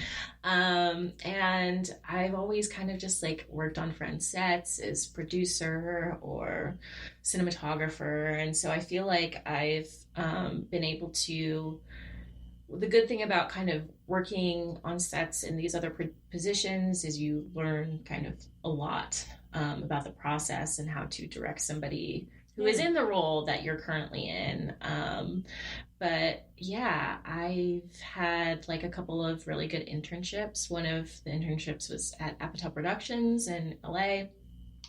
And I've always kind of just like worked on friends' sets as producer or cinematographer, and so I feel like I've been able to. The good thing about kind of working on sets in these other positions is you learn kind of a lot about the process and how to direct somebody who is in the role that you're currently in. But yeah, I've had like a couple of really good internships. One of the internships was at Apatow Productions in LA.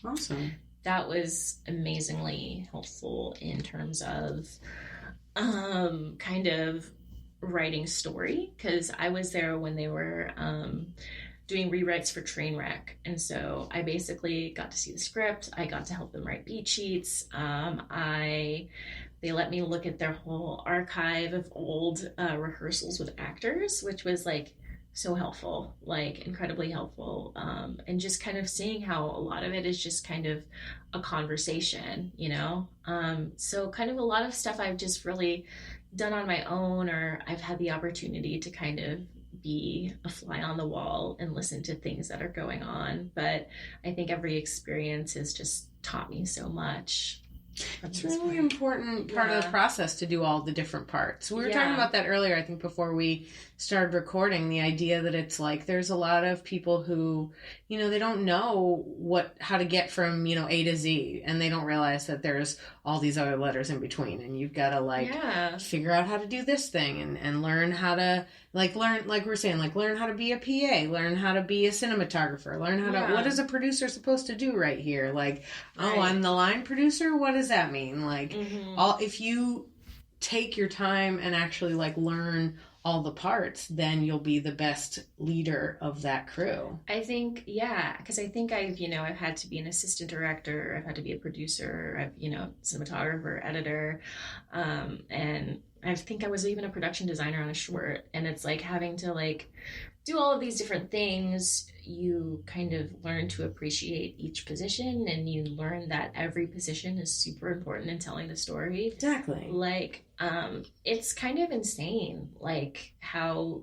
Awesome. That was amazingly helpful in terms of kind of writing story, because I was there when they were doing rewrites for Trainwreck, and so I basically got to see the script. I got to help them write beat sheets. I they let me look at their whole archive of old rehearsals with actors, which was like so helpful, like incredibly helpful. And just kind of seeing how a lot of it is just kind of a conversation, you know? So kind of a lot of stuff I've just really done on my own, or I've had the opportunity to kind of be a fly on the wall and listen to things that are going on. But I think every experience has just taught me so much. It's a really important part of the process to do all the different parts. We were talking about that earlier, I think, before we started recording, the idea that it's like there's a lot of people who, you know, they don't know how to get from, you know, A to Z, and they don't realize that there's all these other letters in between, and you've got to figure out how to do this thing and learn how to learn, like we're saying, like learn how to be a PA, learn how to be a cinematographer, learn how to, what is a producer supposed to do right here? Like, oh, I'm the line producer? What does that mean? Like, if you take your time and actually like learn all the parts, then you'll be the best leader of that crew. I think, because I think I've had to be an assistant director, I've had to be a producer, I've, cinematographer, editor, and I think I was even a production designer on a short. And it's like having to like do all of these different things. You kind of learn to appreciate each position, and you learn that every position is super important in telling the story. Exactly. Like, it's kind of insane, like how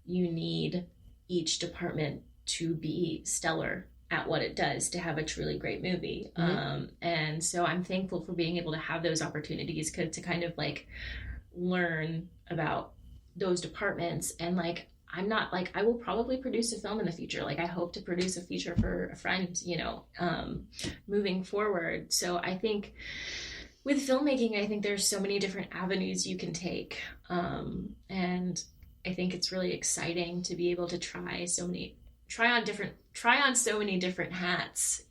you need each department to be stellar at what it does to have a truly great movie. And so I'm thankful for being able to have those opportunities to kind of like learn about those departments. And like, I'm not like, I will probably produce a film in the future. Like I hope to produce a feature for a friend, moving forward. So I think with filmmaking, I think there's so many different avenues you can take. And I think it's really exciting to be able to try on so many different hats.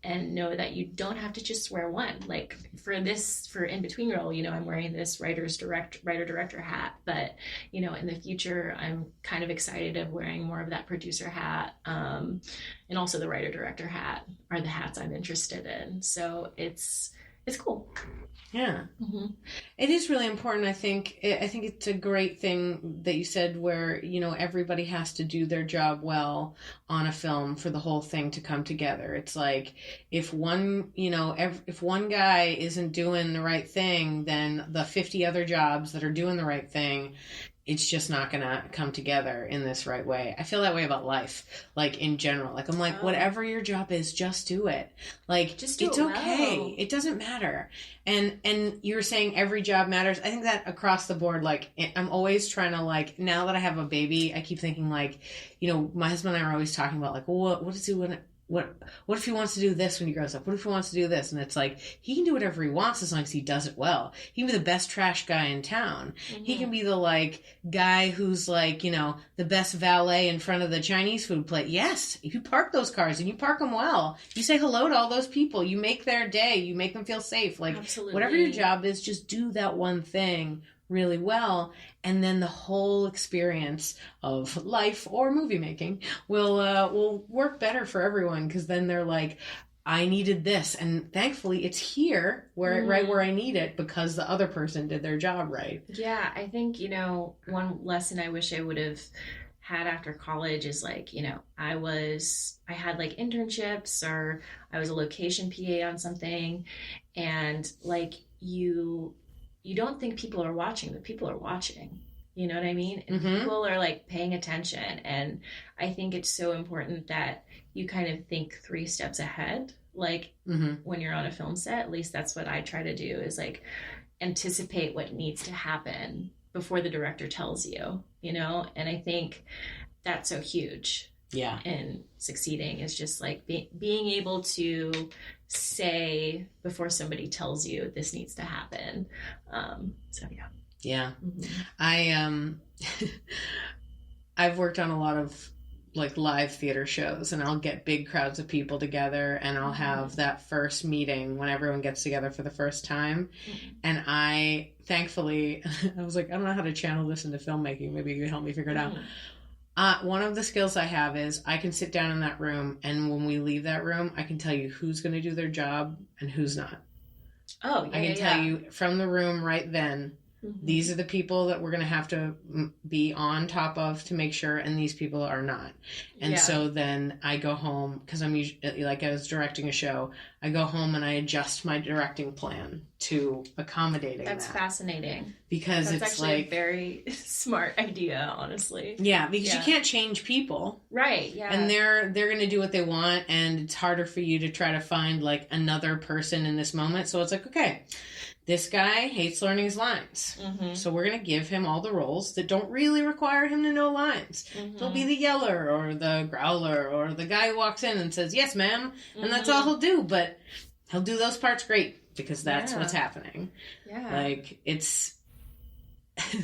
And know that you don't have to just wear one. Like for Inbetween Girl, I'm wearing this writer-director hat, but in the future, I'm kind of excited of wearing more of that producer hat, and also the writer-director hat are the hats I'm interested in. So it's cool. Yeah. It is really important. I think it's a great thing that you said where, everybody has to do their job well on a film for the whole thing to come together. It's like if one guy isn't doing the right thing, then the 50 other jobs that are doing the right thing, it's just not going to come together in this right way. I feel that way about life, like in general. Like I'm like, whatever your job is, just do it. Like, just do it's okay. Well. It doesn't matter. And you were saying every job matters. I think that across the board, like I'm always trying to like, now that I have a baby, I keep thinking like, my husband and I are always talking about like, well, what does he want? What if he wants to do this when he grows up? What if he wants to do this? And it's like, he can do whatever he wants as long as he does it well. He can be the best trash guy in town. He can be the like guy who's like, the best valet in front of the Chinese food plate. Yes, if you park those cars and you park them well, you say hello to all those people, you make their day, you make them feel safe. Like absolutely. Whatever your job is, just do that one thing really well, and then the whole experience of life or movie making will work better for everyone, because then they're like, I needed this, and thankfully it's here right where I need it because the other person did their job right. Yeah, I think one lesson I wish I would have had after college is like, I had like internships, or I was a location PA on something, and like you don't think people are watching, but people are watching. You know what I mean? And people are like paying attention. And I think it's so important that you kind of think 3 steps ahead. Like when you're on a film set, at least that's what I try to do, is like anticipate what needs to happen before the director tells you, And I think that's so huge. Yeah. And succeeding is just like being able to say before somebody tells you this needs to happen. So yeah. Yeah. I've worked on a lot of like live theater shows, and I'll get big crowds of people together, and I'll have that first meeting when everyone gets together for the first time. And I thankfully, I was like, I don't know how to channel this into filmmaking. Maybe you can help me figure it out. One of the skills I have is I can sit down in that room, and when we leave that room, I can tell you who's going to do their job and who's not. Oh, yeah, I can tell you from the room right then, these are the people that we're going to have to be on top of to make sure, and these people are not. And so then I go home, because I'm usually, like I was directing a show, I go home and I adjust my directing plan to accommodating That's fascinating. Because that's it's actually like a very smart idea, honestly. Yeah, because you can't change people. Right, yeah. And they're going to do what they want, and it's harder for you to try to find like another person in this moment. So it's like, okay, this guy hates learning his lines. So we're going to give him all the roles that don't really require him to know lines. He'll be the yeller or the growler or the guy who walks in and says, yes, ma'am. And that's all he'll do. But he'll do those parts great because that's what's happening. Yeah. Like, it's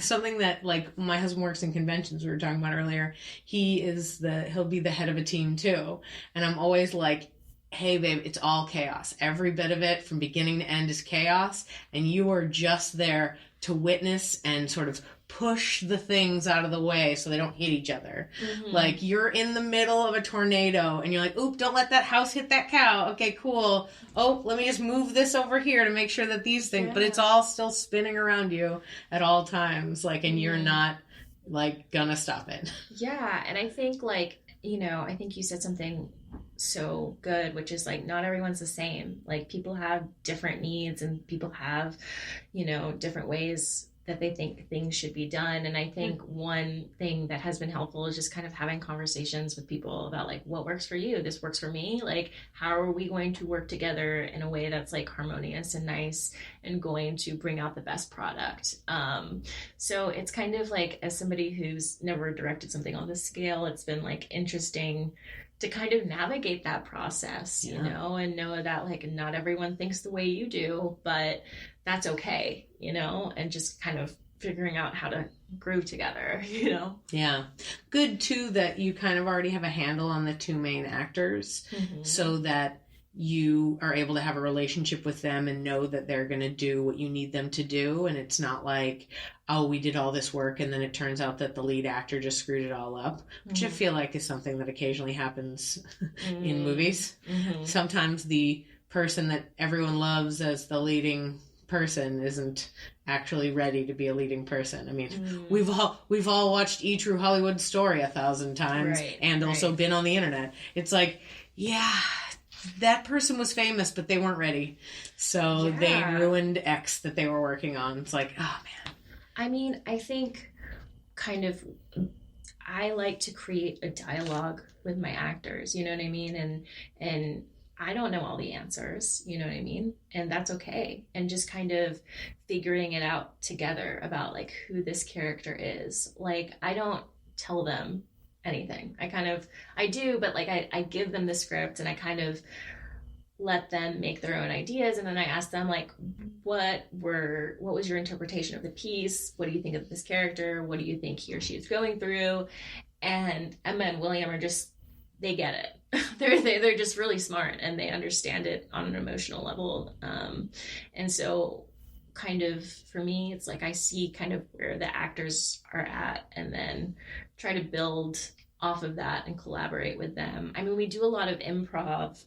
something that, like, my husband works in conventions, we were talking about earlier. He'll be the head of a team too. And I'm always like, hey, babe, it's all chaos. Every bit of it from beginning to end is chaos. And you are just there to witness and sort of push the things out of the way so they don't hit each other. Like, you're in the middle of a tornado and you're like, oop, don't let that house hit that cow. Okay, cool. Oh, let me just move this over here to make sure that these things, but it's all still spinning around you at all times. Like, and you're not, like, gonna stop it. Yeah, and I think, like, I think you said something so good, which is like, not everyone's the same. Like, people have different needs and people have, different ways that they think things should be done. And I think one thing that has been helpful is just kind of having conversations with people about, like, what works for you? This works for me. Like, how are we going to work together in a way that's, like, harmonious and nice and going to bring out the best product? So it's kind of like, as somebody who's never directed something on this scale, it's been, like, interesting to kind of navigate that process, and know that, like, not everyone thinks the way you do, but that's okay, and just kind of figuring out how to groove together, Yeah. Good, too, that you kind of already have a handle on the two main actors so that you are able to have a relationship with them and know that they're going to do what you need them to do. And it's not like, oh, we did all this work and then it turns out that the lead actor just screwed it all up, which I feel like is something that occasionally happens in movies. Sometimes the person that everyone loves as the leading person isn't actually ready to be a leading person. I mean, we've all watched E! True Hollywood Story 1,000 times and also been on the internet. It's like, yeah, that person was famous, but they weren't ready. So they ruined X that they were working on. It's like, oh, man. I mean, I think I like to create a dialogue with my actors, you know what I mean? And I don't know all the answers, you know what I mean? And that's okay. And just kind of figuring it out together about, like, who this character is. Like, I don't tell them anything. I do, but, like, I give them the script and I kind of let them make their own ideas. And then I ask them, like, what was your interpretation of the piece? What do you think of this character? What do you think he or she is going through? And Emma and William are just, they get it. They're just really smart and they understand it on an emotional level. And so kind of, for me, it's like I see kind of where the actors are at and then try to build off of that and collaborate with them. I mean, we do a lot of improv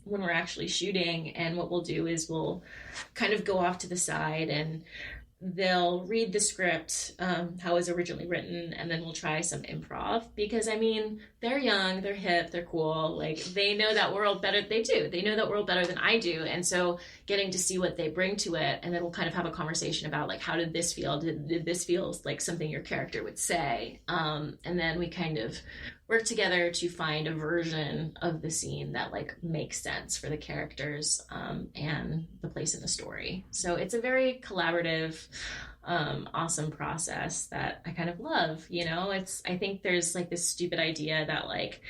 when we're actually shooting, and what we'll do is we'll kind of go off to the side and they'll read the script, how it was originally written, and then we'll try some improv because, I mean, they're young, they're hip, they're cool. Like, they know that world better. They do. They know that world better than I do. And so getting to see what they bring to it, and then we'll kind of have a conversation about, like, how did this feel? Did this feel like something your character would say? And then we kind of work together to find a version of the scene that, like, makes sense for the characters and the place in the story. So it's a very collaborative, awesome process that I kind of love. I think there's, like, this stupid idea that, like,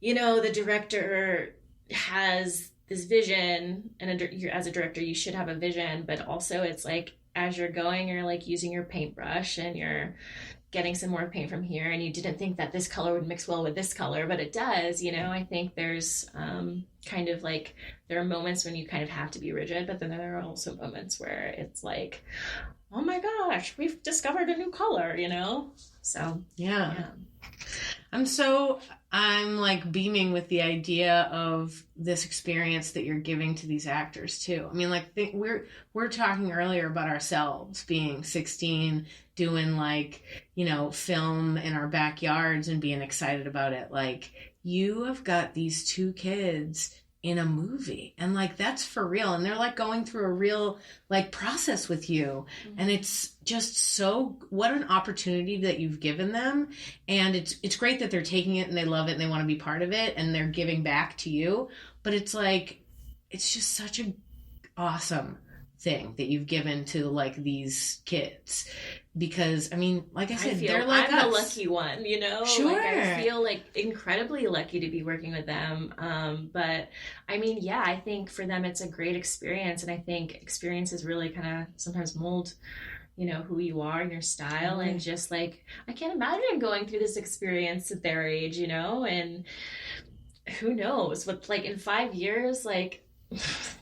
the director has this vision, and as a director you should have a vision, but also it's like, as you're going, you're, like, using your paintbrush and you're getting some more paint from here, and you didn't think that this color would mix well with this color, but it does. I think there's kind of, like, there are moments when you kind of have to be rigid, but then there are also moments where it's like, oh my gosh, we've discovered a new color, So yeah. I'm like beaming with the idea of this experience that you're giving to these actors too. I mean, like we're talking earlier about ourselves being 16, doing like, you know, film in our backyards and being excited about it. Like, you have got these two kids in a movie, and like that's for real, and they're like going through a real like process with you. And it's just so, what an opportunity that you've given them. And it's great that they're taking it and they love it and they want to be part of it and they're giving back to you. But it's like, it's just such an awesome thing that you've given to like these kids, because I mean, like I said, they're like I'm us. the lucky one, you know. Sure. Like, I feel like incredibly lucky to be working with them. But I mean, yeah, I think for them it's a great experience, and I think experiences really kind of sometimes mold, you know, who you are and your style. And just like, I can't imagine going through this experience at their age, you know. And who knows what, like in 5 years, like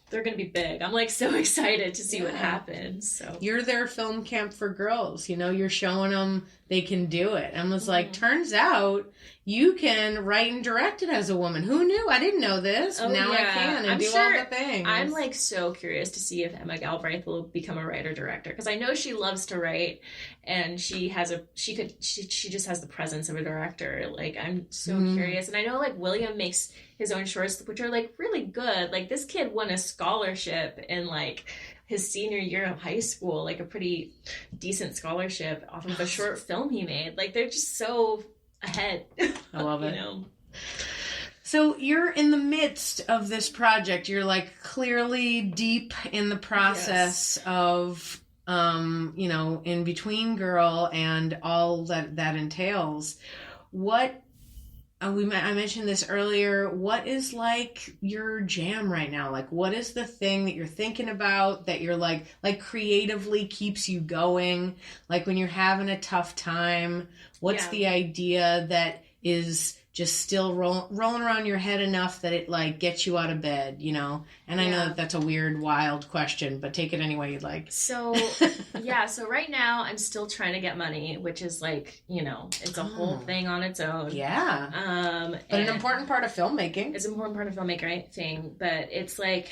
they're gonna be big. I'm like so excited to see what happens. So you're their film camp for girls, you know, you're showing them they can do it. And was like, turns out you can write and direct it as a woman. Who knew? I didn't know this. Now I can and do all the things. I'm like so curious to see if Emma Galbraith will become a writer director, because I know she loves to write, and she just has the presence of a director. Like, I'm so curious. And I know like William makes his own shorts, which are like really good. Like, this kid won a scholarship in like his senior year of high school, like a pretty decent scholarship off of a short film he made. Like, they're just so ahead. I love it. You know? So you're in the midst of this project. You're like clearly deep in the process of, you know, Inbetween Girl and all that entails. What, I mentioned this earlier, what is like your jam right now? Like, what is the thing that you're thinking about that you're like creatively keeps you going? Like when you're having a tough time, what's the idea that is just still rolling around your head enough that it like gets you out of bed, you know? And I know that that's a weird, wild question, but take it any way you'd like. So, so right now I'm still trying to get money, which is like, you know, it's a whole thing on its own. Yeah. But an important part of filmmaking. It's an important part of filmmaking, but it's like,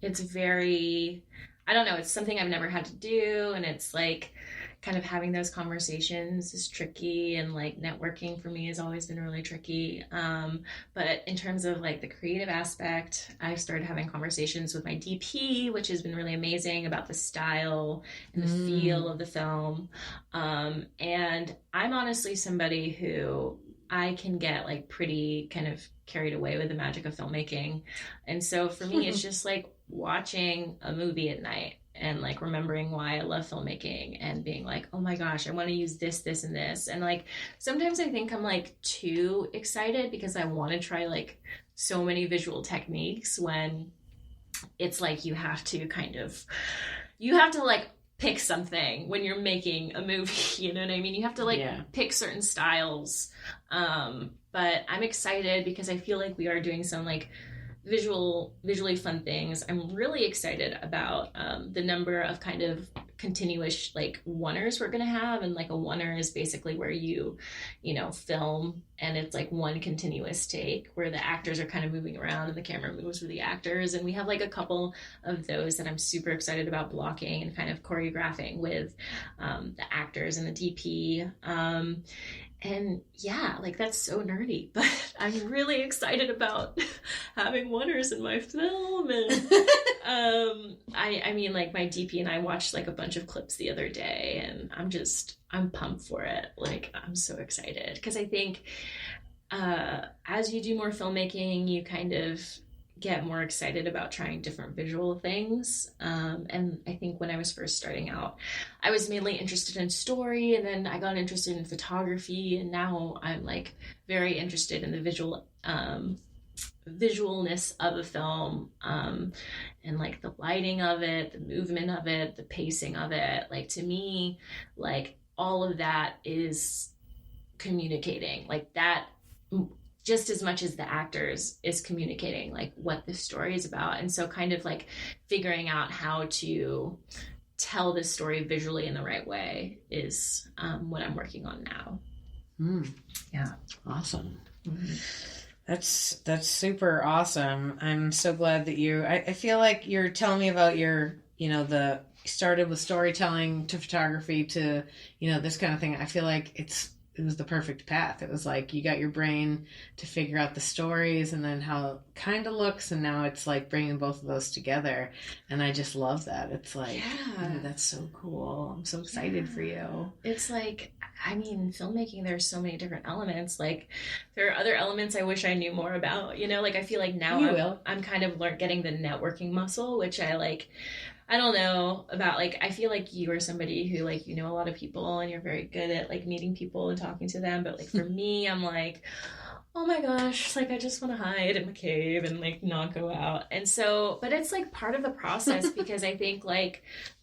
it's very, I don't know, it's something I've never had to do, and it's like, kind of having those conversations is tricky, and like networking for me has always been really tricky. But in terms of like the creative aspect, I've started having conversations with my DP, which has been really amazing, about the style and the feel of the film. And I'm honestly somebody who I can get like pretty kind of carried away with the magic of filmmaking. And so for me, it's just like watching a movie at night and like remembering why I love filmmaking and being like, oh my gosh, I want to use this, this, and this. And like, sometimes I think I'm like too excited because I want to try like so many visual techniques, when it's like you have to like pick something when you're making a movie, you know what I mean? You have to like pick certain styles. But I'm excited because I feel like we are doing some like visually fun things. I'm really excited about the number of kind of continuous like oneers we're gonna have. And like a oneer is basically where you know, film and it's like one continuous take where the actors are kind of moving around and the camera moves with the actors. And we have like a couple of those that I'm super excited about blocking and kind of choreographing with the actors and the DP. And yeah, like that's so nerdy, but I'm really excited about having oneers in my film. And I mean, like my DP and I watched like a bunch of clips the other day, and I'm pumped for it. Like, I'm so excited because I think as you do more filmmaking, you kind of get more excited about trying different visual things. And I think when I was first starting out, I was mainly interested in story, and then I got interested in photography, and now I'm like very interested in the visualness of a film, and like the lighting of it, the movement of it, the pacing of it. Like, to me, like all of that is communicating, like that just as much as the actors is communicating like what the story is about. And so kind of like figuring out how to tell this story visually in the right way is what I'm working on now. Yeah. Awesome. Mm-hmm. That's super awesome. I'm so glad that I feel like you're telling me about your, the started with storytelling to photography to, this kind of thing. I feel like it was the perfect path. It was like you got your brain to figure out the stories and then how it kind of looks, and now it's like bringing both of those together, and I just love that. It's like, ooh, that's so cool. I'm so excited for you. It's like, I mean, filmmaking, there's so many different elements. Like, there are other elements I wish I knew more about, like I feel like now I'm kind of getting the networking muscle, which I don't know about, I feel like you are somebody who, a lot of people and you're very good at, meeting people and talking to them. But, for me, I'm like, oh my gosh, I just want to hide in my cave and, not go out. And so, but it's, part of the process because I think,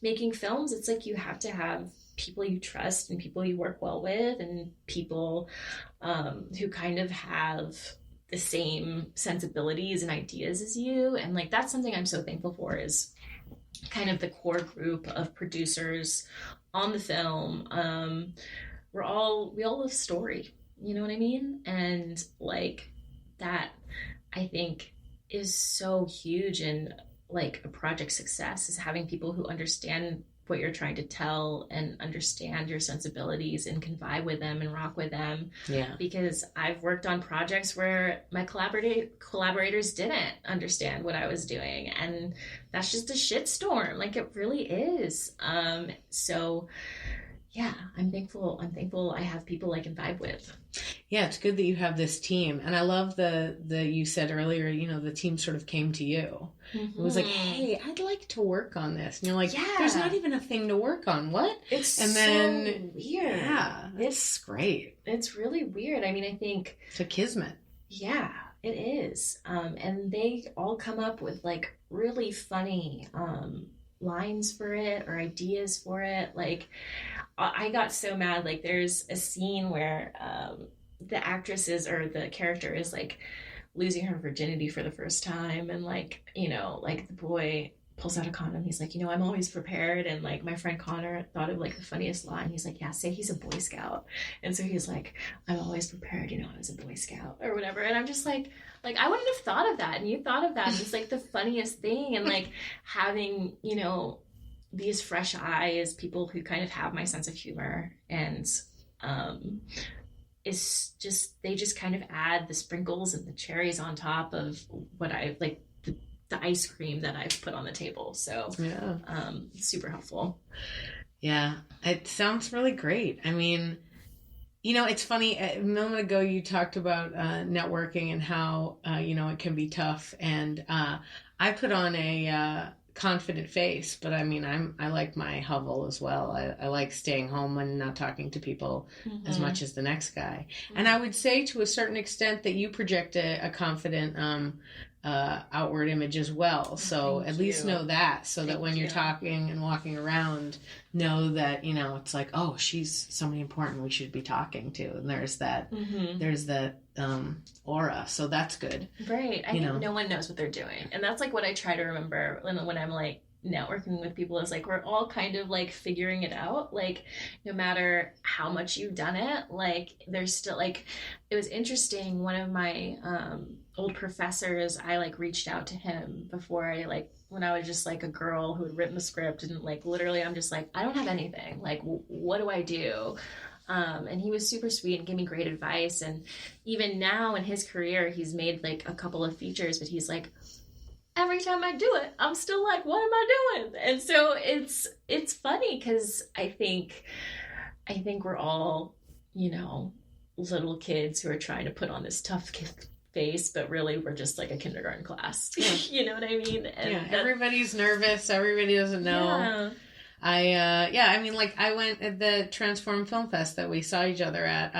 making films, it's you have to have people you trust and people you work well with and people who kind of have the same sensibilities and ideas as you. And, that's something I'm so thankful for is kind of the core group of producers on the film. We all love story, you know what I mean? And that I think is so huge in a project success is having people who understand what you're trying to tell and understand your sensibilities and can vibe with them and rock with them. Yeah. Because I've worked on projects where my collaborators didn't understand what I was doing, and that's just a shitstorm. It really is. So yeah, I'm thankful I have people I can vibe with. Yeah, it's good that you have this team. And I love the you said earlier, the team sort of came to you. Mm-hmm. It was like, hey, I'd like to work on this. And you're like, there's not even a thing to work on. What? It's and then, so weird. Yeah, it's great. It's really weird. I mean, I think... It's a kismet. Yeah, it is. And they all come up with really funny lines for it or ideas for it. I got so mad. There's a scene where the actresses or the character is losing her virginity for the first time, and the boy pulls out a condom. He's like, I'm always prepared. And my friend Connor thought of the funniest line. He's like, yeah, say he's a Boy Scout. And so he's like, I'm always prepared, I was a Boy Scout or whatever. And I'm just like I wouldn't have thought of that, and you thought of that. It's the funniest thing. And having these fresh eyes, people who kind of have my sense of humor, and is just, they just kind of add the sprinkles and the cherries on top of what I the ice cream that I've put on the table. So yeah, super helpful. Yeah, it sounds really great. I mean, it's funny, a moment ago you talked about networking and how it can be tough, and I put on a confident face, but I mean, I like my hovel as well. I like staying home and not talking to people as much as the next guy. And I would say to a certain extent that you project a confident outward image as well. So at least know that, so that when you're talking and walking around, know that, it's like, oh, she's somebody important we should be talking to. And there's that, aura. So that's good. Right. I think no one knows what they're doing. And that's what I try to remember when I'm networking with people, is we're all kind of figuring it out. No matter how much you've done it, there's still it was interesting. One of my old professors, I reached out to him before I when I was just a girl who had written the script, and literally I'm just I don't have anything, what do I do? And he was super sweet and gave me great advice. And even now in his career, he's made a couple of features, but he's every time I do it, I'm still what am I doing? And so it's funny because I think we're all, little kids who are trying to put on this tough face, but really we're just a kindergarten class. Yeah. You know what I mean? And everybody's nervous. Everybody doesn't know. Yeah. I went at the Transform Film Fest that we saw each other at.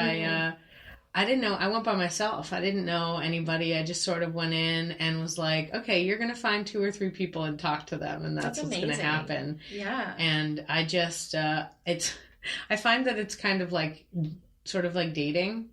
I didn't know. I went by myself. I didn't know anybody. I just sort of went in and was like, okay, you're going to find 2 or 3 people and talk to them, and that's what's going to happen. Yeah. And I just, I find that it's kind of sort of like dating,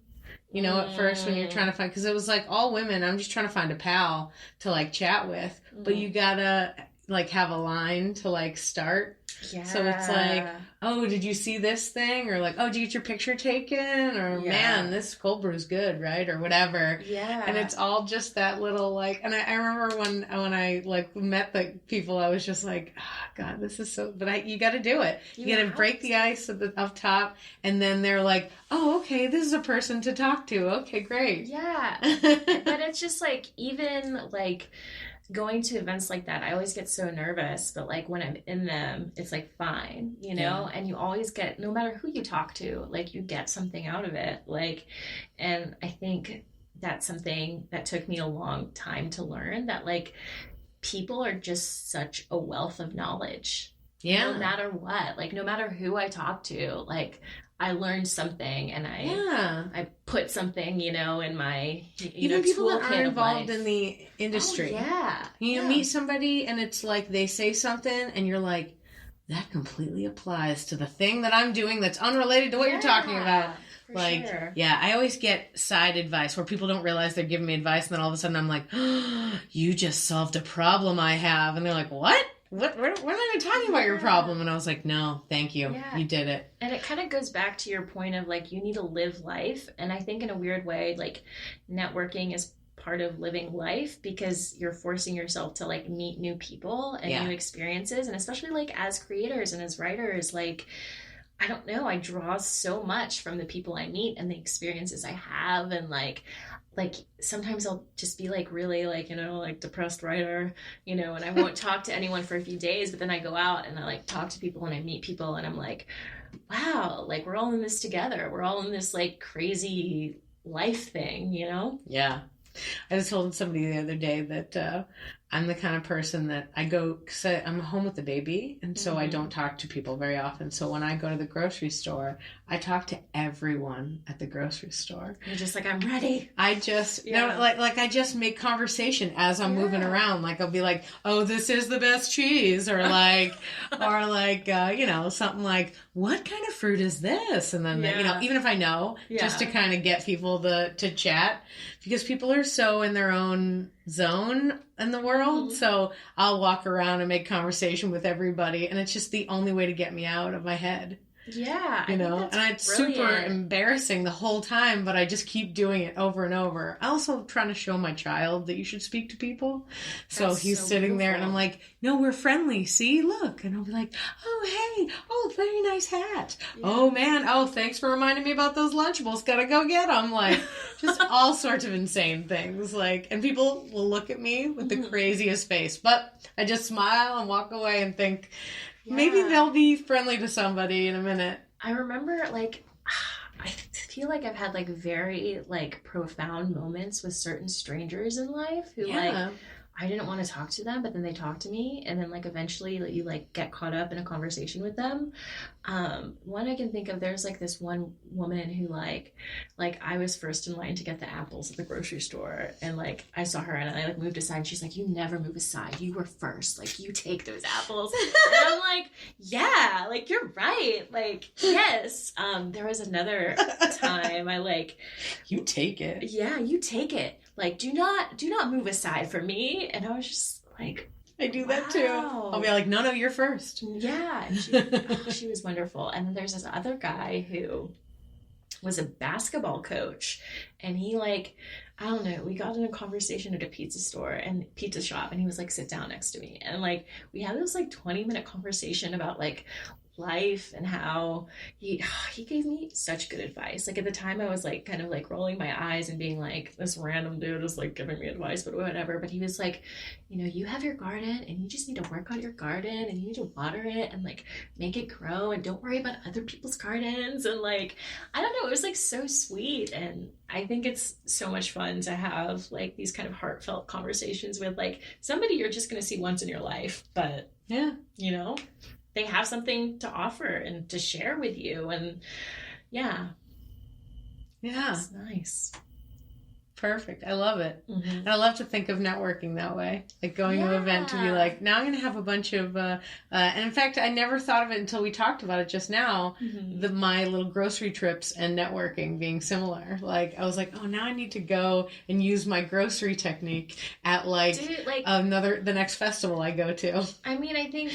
at first when you're trying to find, because it was all women. I'm just trying to find a pal to chat with, but you gotta have a line to start. Yeah. So it's like, oh, did you see this thing? Or like, oh, did you get your picture taken? Or man, this cold brew's good, right? Or whatever. Yeah. And it's all just that little like, and I remember when I like met the people, I was just like, oh, God, this is so, but you got to do it. You got to break the ice up top. And then they're like, oh, okay, this is a person to talk to. Okay, great. Yeah. But it's just like, even like, going to events like that, I always get so nervous, but like when I'm in them, it's like fine, you know? And you always get, no matter who you talk to, like you get something out of it. Like, and I think that's something that took me a long time to learn, that like people are just such a wealth of knowledge. Yeah. No matter what, like no matter who I talk to, like I learned something, and I put something, you know, in my even people that aren't involved in the industry. You meet somebody and it's like they say something and you're like, that completely applies to the thing that I'm doing that's unrelated to what you're talking about. Like, I always get side advice where people don't realize they're giving me advice, and then all of a sudden I'm like, oh, you just solved a problem I have, and they're like, what? We're not even talking about your problem. And I was like, no, thank you. You did it. And it kind of goes back to your point of like, you need to live life. And I think in a weird way, like networking is part of living life, because you're forcing yourself to like meet new people and new experiences. And especially like as creators and as writers, like, I don't know, I draw so much from the people I meet and the experiences I have. And like sometimes I'll just be like really like, you know, like depressed writer, you know, and I won't talk to anyone for a few days, but then I go out and I like talk to people and I meet people and I'm like, wow, like we're all in this together. We're all in this like crazy life thing, you know? Yeah. I just told somebody the other day that I'm the kind of person that I go, because I'm home with the baby, and so I don't talk to people very often. So when I go to the grocery store, I talk to everyone at the grocery store. You're just like, I'm ready. I just, you know, like I just make conversation as I'm moving around. Like I'll be like, oh, this is the best cheese, or like, you know, something like, what kind of fruit is this? And then, you know, even if I know, just to kind of get people to chat, because people are so in their own zone in the world. So I'll walk around and make conversation with everybody, and it's just the only way to get me out of my head. Yeah. You know, and it's super embarrassing the whole time, but I just keep doing it over and over. I also trying to show my child that you should speak to people. So he's sitting there and I'm like, no, we're friendly. See, look. And I'll be like, oh, hey, oh, very nice hat. Yeah. Oh, man. Oh, thanks for reminding me about those Lunchables. Gotta go get them. Like, just all sorts of insane things. Like, and people will look at me with the craziest face, but I just smile and walk away and think, maybe they'll be friendly to somebody in a minute. I remember, like, I feel like I've had, like, very, like, profound moments with certain strangers in life who, like, I didn't want to talk to them, but then they talked to me, and then, like, eventually you, like, get caught up in a conversation with them. One I can think of, there's, like, this one woman who, like, I was first in line to get the apples at the grocery store, and, like, I saw her, and I, like, moved aside, and she's like, you never move aside. You were first. Like, you take those apples. And I'm like, yeah, like, you're right. Like, yes. There was another time I, like... You take it. Yeah, you take it. Like, do not move aside for me. And I was just like, I do that too. I'll be like, no, you're first. Yeah. She was wonderful. And then there's this other guy who was a basketball coach, and he, like, I don't know, we got in a conversation at a pizza shop, and he was like, sit down next to me. And, like, we had this, like, 20-minute conversation about, like, life and how he gave me such good advice. Like, at the time I was like kind of like rolling my eyes and being like, this random dude is like giving me advice, but whatever. But he was like, you know, you have your garden and you just need to work on your garden and you need to water it and like make it grow and don't worry about other people's gardens. And like, I don't know, it was like so sweet. And I think it's so much fun to have like these kind of heartfelt conversations with like somebody you're just going to see once in your life, but you know, they have something to offer and to share with you. And yeah. It's nice. Perfect. I love it. Mm-hmm. And I love to think of networking that way. Like going to an event to be like, now I'm going to have a bunch of, and in fact, I never thought of it until we talked about it just now, my little grocery trips and networking being similar. Like, I was like, oh, now I need to go and use my grocery technique at the next festival I go to. I mean, I think,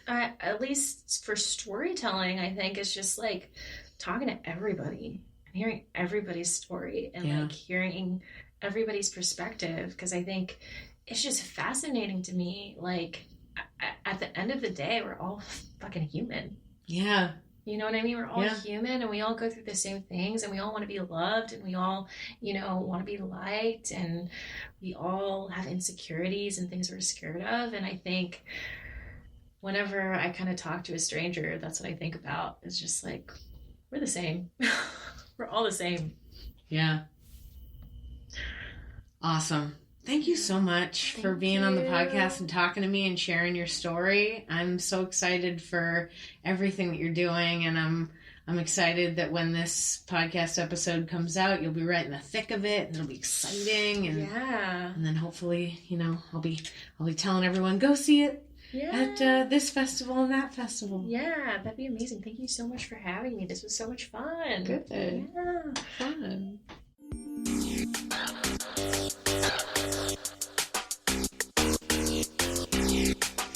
at least for storytelling, I think it's just like talking to everybody. Hearing everybody's story and like hearing everybody's perspective, because I think it's just fascinating to me. Like at the end of the day, we're all fucking human. Yeah. You know what I mean? We're all human and we all go through the same things and we all want to be loved and we all, want to be liked and we all have insecurities and things we're scared of. And I think whenever I kind of talk to a stranger, that's what I think about. It's just like, we're the same. We're all the same. Yeah. Awesome. Thank you so much for being on the podcast and talking to me and sharing your story. I'm so excited for everything that you're doing, and I'm excited that when this podcast episode comes out, you'll be right in the thick of it, and it'll be exciting. And and then hopefully, I'll be telling everyone, go see it. At this festival and that festival. Yeah, that'd be amazing. Thank you so much for having me. This was so much fun. Good. Yeah. Fun.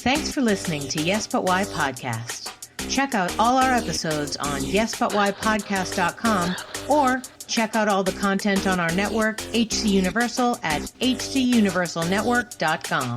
Thanks for listening to Yes But Why Podcast. Check out all our episodes on yesbutwhypodcast.com or check out all the content on our network, HC Universal, at hcuniversalnetwork.com.